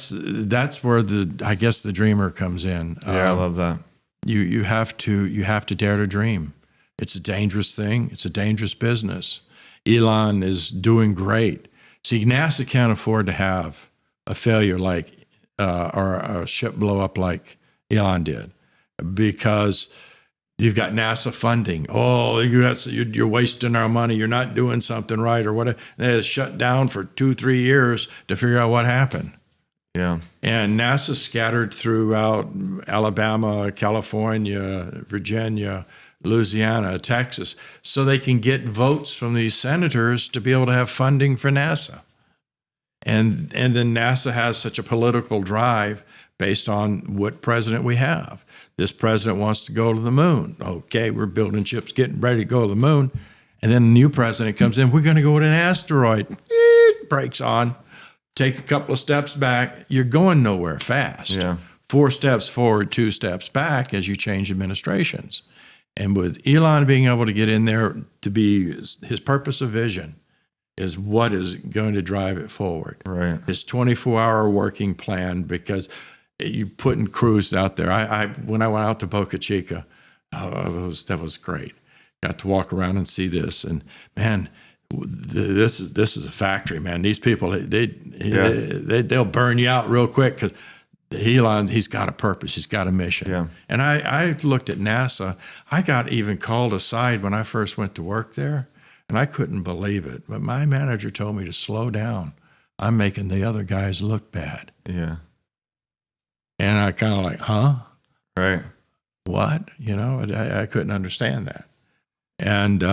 I guess the dreamer comes in. Yeah, I love that. You have to dare to dream. It's a dangerous thing. It's a dangerous business. Elon is doing great. See, NASA can't afford to have a failure like or a ship blow up like Elon did, because you've got NASA funding. Oh, you're wasting our money. You're not doing something right or whatever. They shut down for 2-3 years to figure out what happened. Yeah. And NASA scattered throughout Alabama, California, Virginia, Louisiana, Texas, so they can get votes from these senators to be able to have funding for NASA. And then NASA has such a political drive based on what president we have. This president wants to go to the moon. Okay, we're building ships, getting ready to go to the moon. And then the new president comes in, we're going to go to an asteroid. Brakes on. Take a couple of steps back. You're going nowhere fast. Yeah. 4 steps forward, 2 steps back as you change administrations. And with Elon being able to get in there to be his purpose of vision is what is going to drive it forward. Right. His 24-hour working plan, because you putting crews out there. When I went out to Boca Chica, that was great. Got to walk around and see this, and man, this is a factory, man. These people, they'll burn you out real quick because Elon, he's got a purpose, he's got a mission. Yeah. And I looked at NASA. I got even called aside when I first went to work there, and I couldn't believe it. But my manager told me to slow down. I'm making the other guys look bad. Yeah. And I kind of like, huh? Right. What? You know, I couldn't understand that. And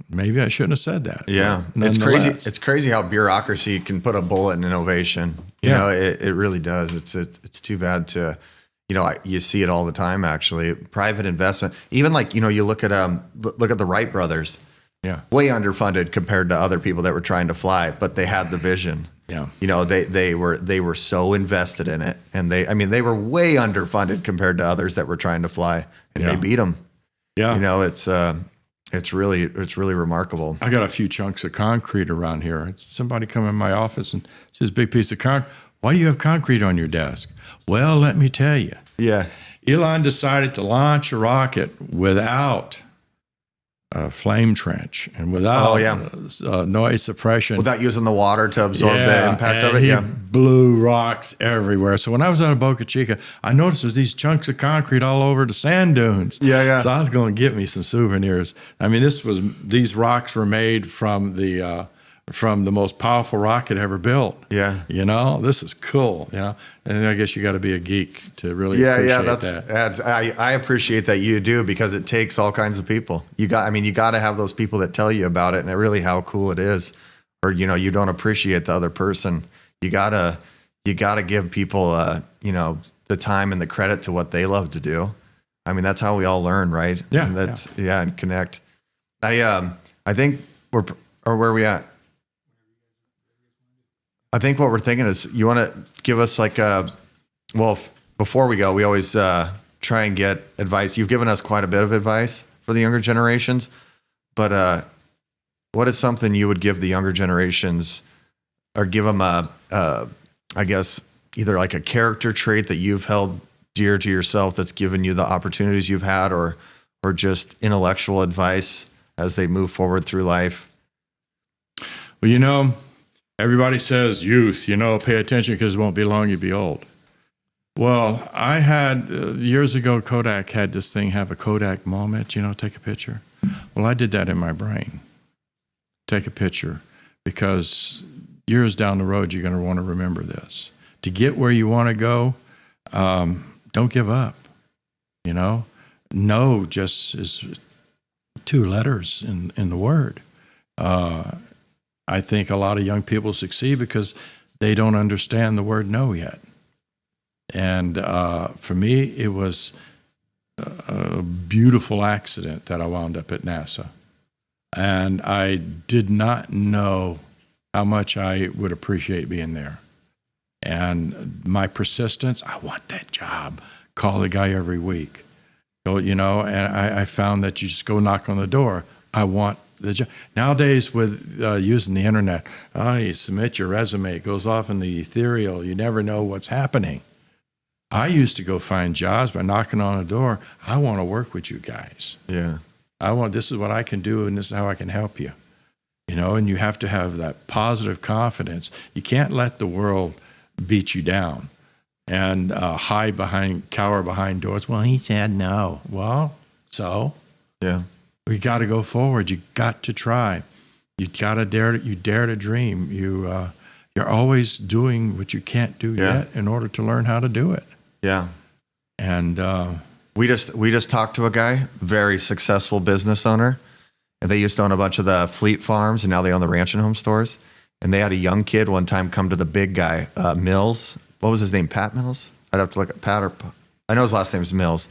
maybe I shouldn't have said that. Yeah. It's crazy. It's crazy how bureaucracy can put a bullet in innovation. You know, it really does. It's too bad to, you know, you see it all the time, actually. Private investment, even like, you know, you look at the Wright brothers. Yeah. Way underfunded compared to other people that were trying to fly, but they had the vision. Yeah. You know, they were so invested in it, and they were way underfunded compared to others that were trying to fly, and they beat them. Yeah. You know, it's really remarkable. I got a few chunks of concrete around here. Somebody come in my office and says, big piece of concrete. Why do you have concrete on your desk? Well, let me tell you. Yeah. Elon decided to launch a rocket without a flame trench and without noise suppression. Without using the water to absorb the impact of it. He blew rocks everywhere. So when I was out of Boca Chica, I noticed there's these chunks of concrete all over the sand dunes. Yeah. So I was going to get me some souvenirs. I mean, these rocks were made from the most powerful rocket ever built. Yeah. You know, this is cool, you know. And I guess you got to be a geek to really appreciate that. I appreciate that you do, because it takes all kinds of people. You got to have those people that tell you about it and really how cool it is. Or, you know, you don't appreciate the other person. You gotta give people, you know, the time and the credit to what they love to do. I mean, that's how we all learn, right? Yeah. And and connect. I think where are we at? I think what we're thinking is, you want to give us like before we go, we always try and get advice. You've given us quite a bit of advice for the younger generations, but what is something you would give the younger generations or give them I guess, either like a character trait that you've held dear to yourself that's given you the opportunities you've had, or just intellectual advice as they move forward through life? Well, everybody says youth, pay attention because it won't be long, you'll be old. Well, I had, years ago, Kodak had this thing, have a Kodak moment, take a picture. Well, I did that in my brain. Take a picture, because years down the road, you're going to want to remember this. To get where you want to go, don't give up. No just is 2 letters in the word. I think a lot of young people succeed because they don't understand the word no yet. And for me, it was a beautiful accident that I wound up at NASA. And I did not know how much I would appreciate being there. And my persistence, I want that job. Call the guy every week. And I found that you just go knock on the door. I want the job. Nowadays, with using the internet, you submit your resume, it goes off in the ethereal. You never know what's happening. I used to go find jobs by knocking on a door. I want to work with you guys. Yeah. This is what I can do, and this is how I can help you. And you have to have that positive confidence. You can't let the world beat you down and cower behind doors. Well, he said no. Well, so? Yeah. We got to go forward. You got to try. You got to dare to dream. You're always doing what you can't do yet in order to learn how to do it. Yeah. And we just talked to a guy, very successful business owner, and they used to own a bunch of the fleet farms, and now they own the ranch and home stores. And they had a young kid one time come to the big guy, Mills. What was his name? Pat Mills? I'd have to look at Pat, or I know his last name is Mills.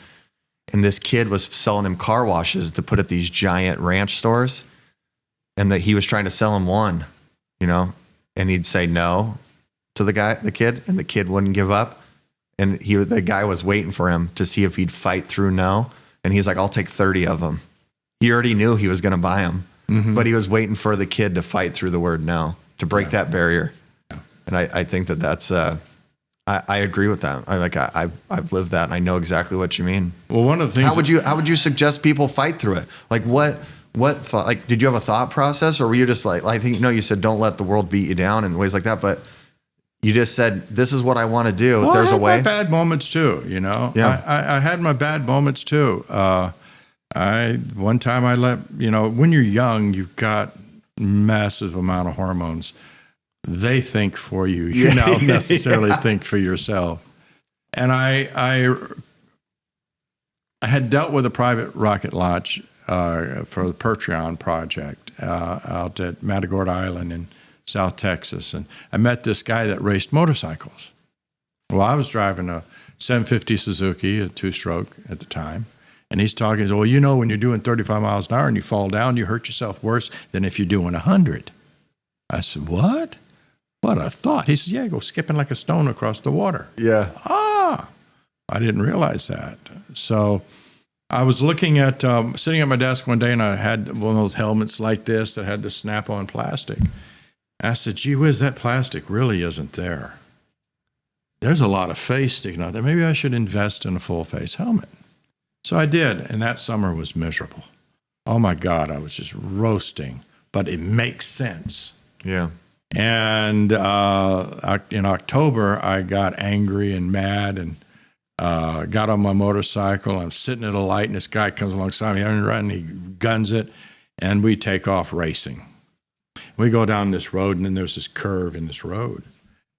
And this kid was selling him car washes to put at these giant ranch stores, and that he was trying to sell him one, and he'd say no to the kid, and the kid wouldn't give up. And the guy was waiting for him to see if he'd fight through no. And he's like, I'll take 30 of them. He already knew he was going to buy them, but he was waiting for the kid to fight through the word no, to break that barrier. Yeah. And I think that's, I agree with that. I've lived that, and I know exactly what you mean. Well, one of the things, how would you suggest people fight through it? Like what thought, like, did you have a thought process, or were you just like, I think, you said, don't let the world beat you down in ways like that, but you just said, this is what I want to do. Well, there's a way. I had my bad moments too, Yeah. I had my bad moments too. One time I when you're young, you've got massive amount of hormones. They think for you. You don't necessarily think for yourself. And I had dealt with a private rocket launch for the Patreon project out at Matagorda Island in South Texas. And I met this guy that raced motorcycles. Well, I was driving a 750 Suzuki, a 2-stroke at the time. And he's talking, he said, well, when you're doing 35 miles an hour and you fall down, you hurt yourself worse than if you're doing 100. I said, what? What a thought. He says, yeah, go skipping like a stone across the water. Yeah. I didn't realize that. So I was looking at, sitting at my desk one day, and I had one of those helmets like this that had the snap-on plastic. I said, gee whiz, that plastic really isn't there. There's a lot of face sticking out there. Maybe I should invest in a full-face helmet. So I did, and that summer was miserable. Oh, my God, I was just roasting. But it makes sense. Yeah. And in October, I got angry and mad and got on my motorcycle. I'm sitting at a light, and this guy comes alongside me, and he guns it, and we take off racing. We go down this road, and then there's this curve in this road.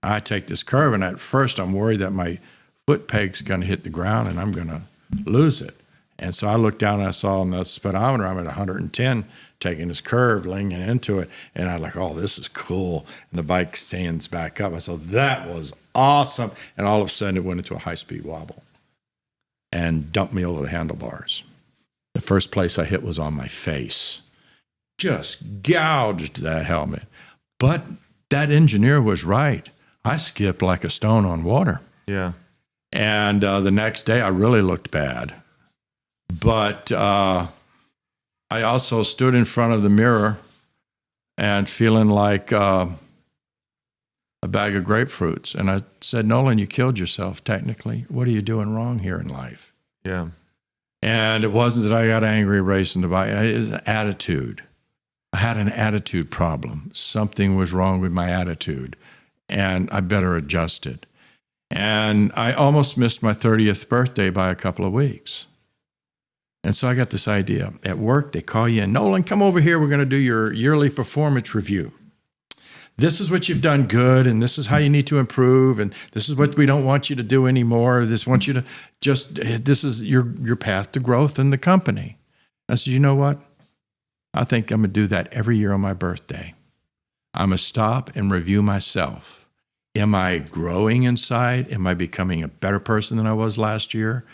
I take this curve, and at first I'm worried that my foot peg's going to hit the ground, and I'm going to lose it. And so I looked down, and I saw on the speedometer I'm at 110, taking this curve, leaning into it, and I'm like, oh, this is cool. And the bike stands back up. I said, that was awesome. And all of a sudden, it went into a high-speed wobble and dumped me over the handlebars. The first place I hit was on my face. Just gouged that helmet. But that engineer was right. I skipped like a stone on water. Yeah. And the next day, I really looked bad. But I also stood in front of the mirror and feeling like a bag of grapefruits. And I said, Nolan, you killed yourself technically. What are you doing wrong here in life? Yeah. And it wasn't that I got angry racing the bike. It was an attitude. I had an attitude problem. Something was wrong with my attitude, and I better adjust it. And I almost missed my 30th birthday by a couple of weeks. And so I got this idea. At work, they call you in. Nolan, come over here. We're going to do your yearly performance review. This is what you've done good, and this is how you need to improve, and this is what we don't want you to do anymore. This wants you to this is your path to growth in the company. I said, you know what? I think I'm going to do that every year on my birthday. I'm going to stop and review myself. Am I growing inside? Am I becoming a better person than I was last year?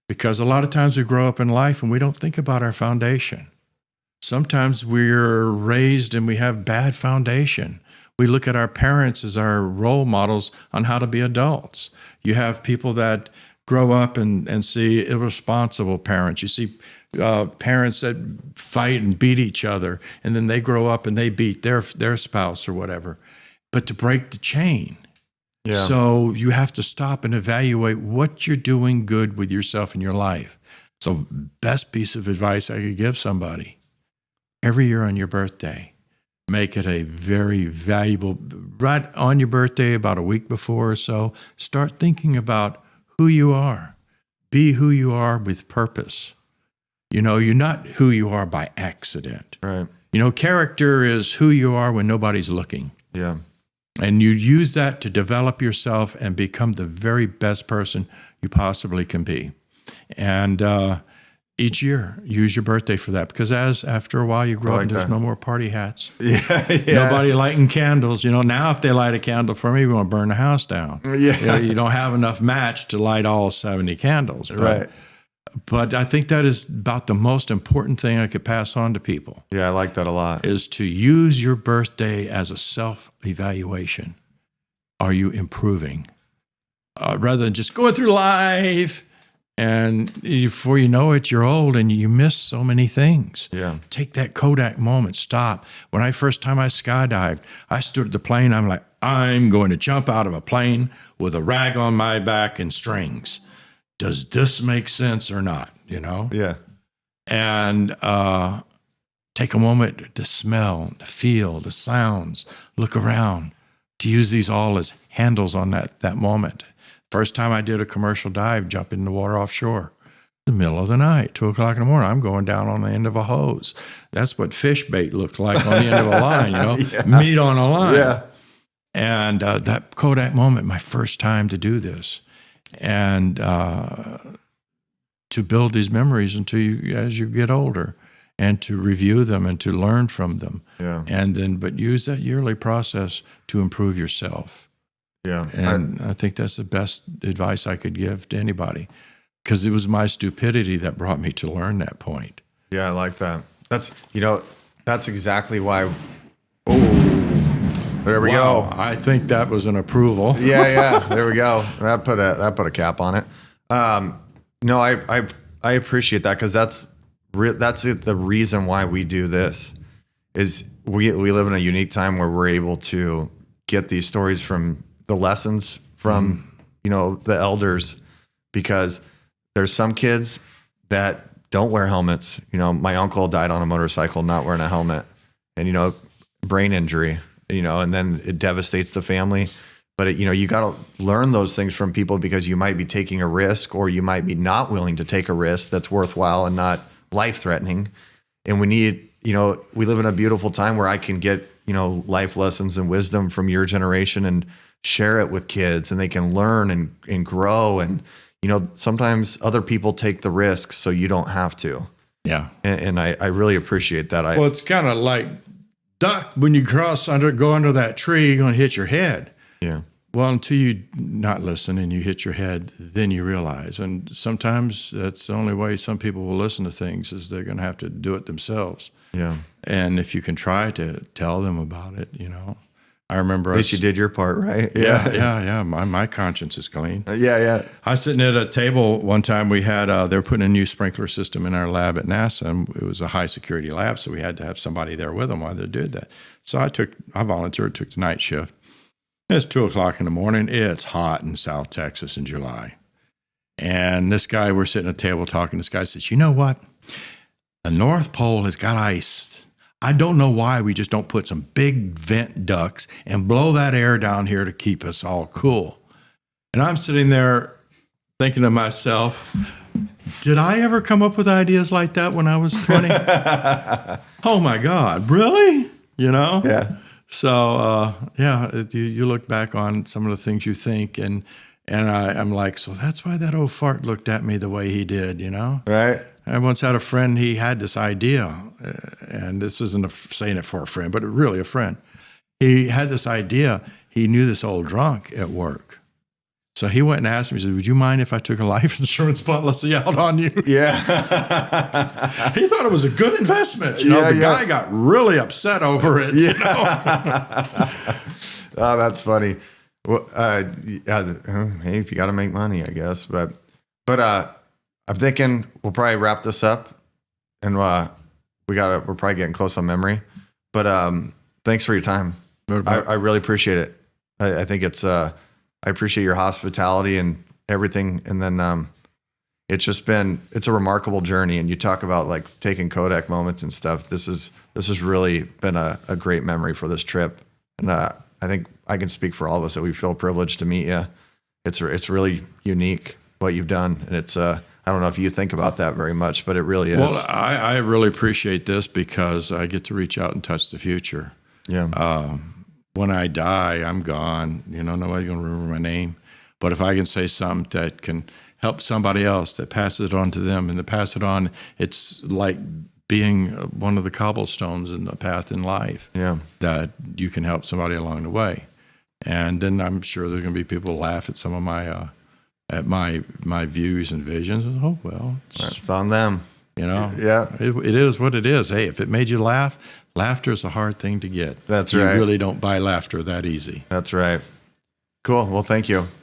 Because a lot of times we grow up in life and we don't think about our foundation. Sometimes we're raised and we have bad foundation. We look at our parents as our role models on how to be adults. You have people that grow up and see irresponsible parents. You see parents that fight and beat each other, and then they grow up and they beat their spouse or whatever. But to break the chain, so you have to stop and evaluate what you're doing good with yourself in your life. So best piece of advice I could give somebody, every year on your birthday, make it a very valuable, right on your birthday, about a week before or so, start thinking about who you are. Be who you are with purpose. You know, you're not who you are by accident. Right. You know, character is who you are when nobody's looking. Yeah. And you use that to develop yourself and become the very best person you possibly can be. And each year, use your birthday for that, because after a while you grow up and there's no more party hats. Yeah. Nobody lighting candles. You know, now if they light a candle for me, we're going to burn the house down. Yeah. You don't have enough match to light all 70 candles. Right. But I think that is about the most important thing I could pass on to people. Yeah, I like that a lot. Is to use your birthday as a self-evaluation. Are you improving? Rather than just going through life, and before you know it, you're old and you miss so many things. Yeah. Take that Kodak moment, stop. When I first time I skydived, I stood at the plane, I'm like, I'm going to jump out of a plane with a rag on my back and strings. Does this make sense or not, you know? Yeah. And take a moment to smell, to feel the sounds, look around, to use these all as handles on that moment. First time I did a commercial dive, jumping in the water offshore, in the middle of the night, 2:00 in the morning, I'm going down on the end of a hose. That's what fish bait looked like on the end of a line, you know, meat on a line. Yeah. And that Kodak moment, my first time to do this. And to build these memories as you get older, and to review them and to learn from them. Yeah. And then, but use that yearly process to improve yourself. Yeah. And I think that's the best advice I could give to anybody, because it was my stupidity that brought me to learn that point. Yeah, I like that. That's exactly why. Oh, there we go. I think that was an approval. Yeah. There we go. That put a cap on it. No, I appreciate that, because that's the reason why we do this. Is we live in a unique time where we're able to get these stories from the lessons from the elders, because there's some kids that don't wear helmets. You know, my uncle died on a motorcycle not wearing a helmet, and brain injury. And then it devastates the family. But you got to learn those things from people, because you might be taking a risk, or you might be not willing to take a risk that's worthwhile and not life-threatening. And we need, we live in a beautiful time where I can get, life lessons and wisdom from your generation and share it with kids, and they can learn and grow. And, sometimes other people take the risk so you don't have to. Yeah. And I really appreciate that. Well, it's kind of like duck, when you go under that tree, you're going to hit your head. Yeah. Well, until you not listen and you hit your head, then you realize. And sometimes that's the only way some people will listen to things, is they're going to have to do it themselves. Yeah. And if you can try to tell them about it, I remember. At least you did your part, right? Yeah. My conscience is clean. Yeah. I was sitting at a table one time. We had they were putting a new sprinkler system in our lab at NASA, and it was a high security lab, so we had to have somebody there with them while they did that. So I volunteered, took the night shift, It's 2:00 in the morning. It's hot in South Texas in July. And this guy, we're sitting at a table talking. This guy says, you know what? The North Pole has got ice. I don't know why we just don't put some big vent ducts and blow that air down here to keep us all cool. And I'm sitting there thinking to myself, did I ever come up with ideas like that when I was 20? Oh my God, really? You know? Yeah. So, you look back on some of the things you think, and I'm like, so that's why that old fart looked at me the way he did, you know? Right. I once had a friend, he had this idea, and this isn't saying it for a friend, but really a friend. He had this idea. He knew this old drunk at work. So he went and asked me, he said, would you mind if I took a life insurance policy out on you? Yeah. He thought it was a good investment. You know, the guy got really upset over it. Yeah. You know? Oh, that's funny. Well, hey, if you got to make money, I guess. But I'm thinking we'll probably wrap this up, and we're probably getting close on memory. But thanks for your time. I really appreciate it. I think it's I appreciate your hospitality and everything. And then it's a remarkable journey. And you talk about like taking Kodak moments and stuff. This has really been a great memory for this trip. And I think I can speak for all of us that we feel privileged to meet you. It's really unique what you've done. And it's I don't know if you think about that very much, but it really is. Well, I really appreciate this because I get to reach out and touch the future. Yeah. When I die, I'm gone. You know, nobody's going to remember my name. But if I can say something that can help somebody else, that passes it on to them, and to pass it on, it's like being one of the cobblestones in the path in life. Yeah. That you can help somebody along the way. And then I'm sure there's going to be people who laugh at some of my at my views and visions. Oh, well. It's on them. You know? Yeah. It is what it is. Hey, if it made you laugh, laughter is a hard thing to get. That's right. You really don't buy laughter that easy. That's right. Cool. Well, thank you.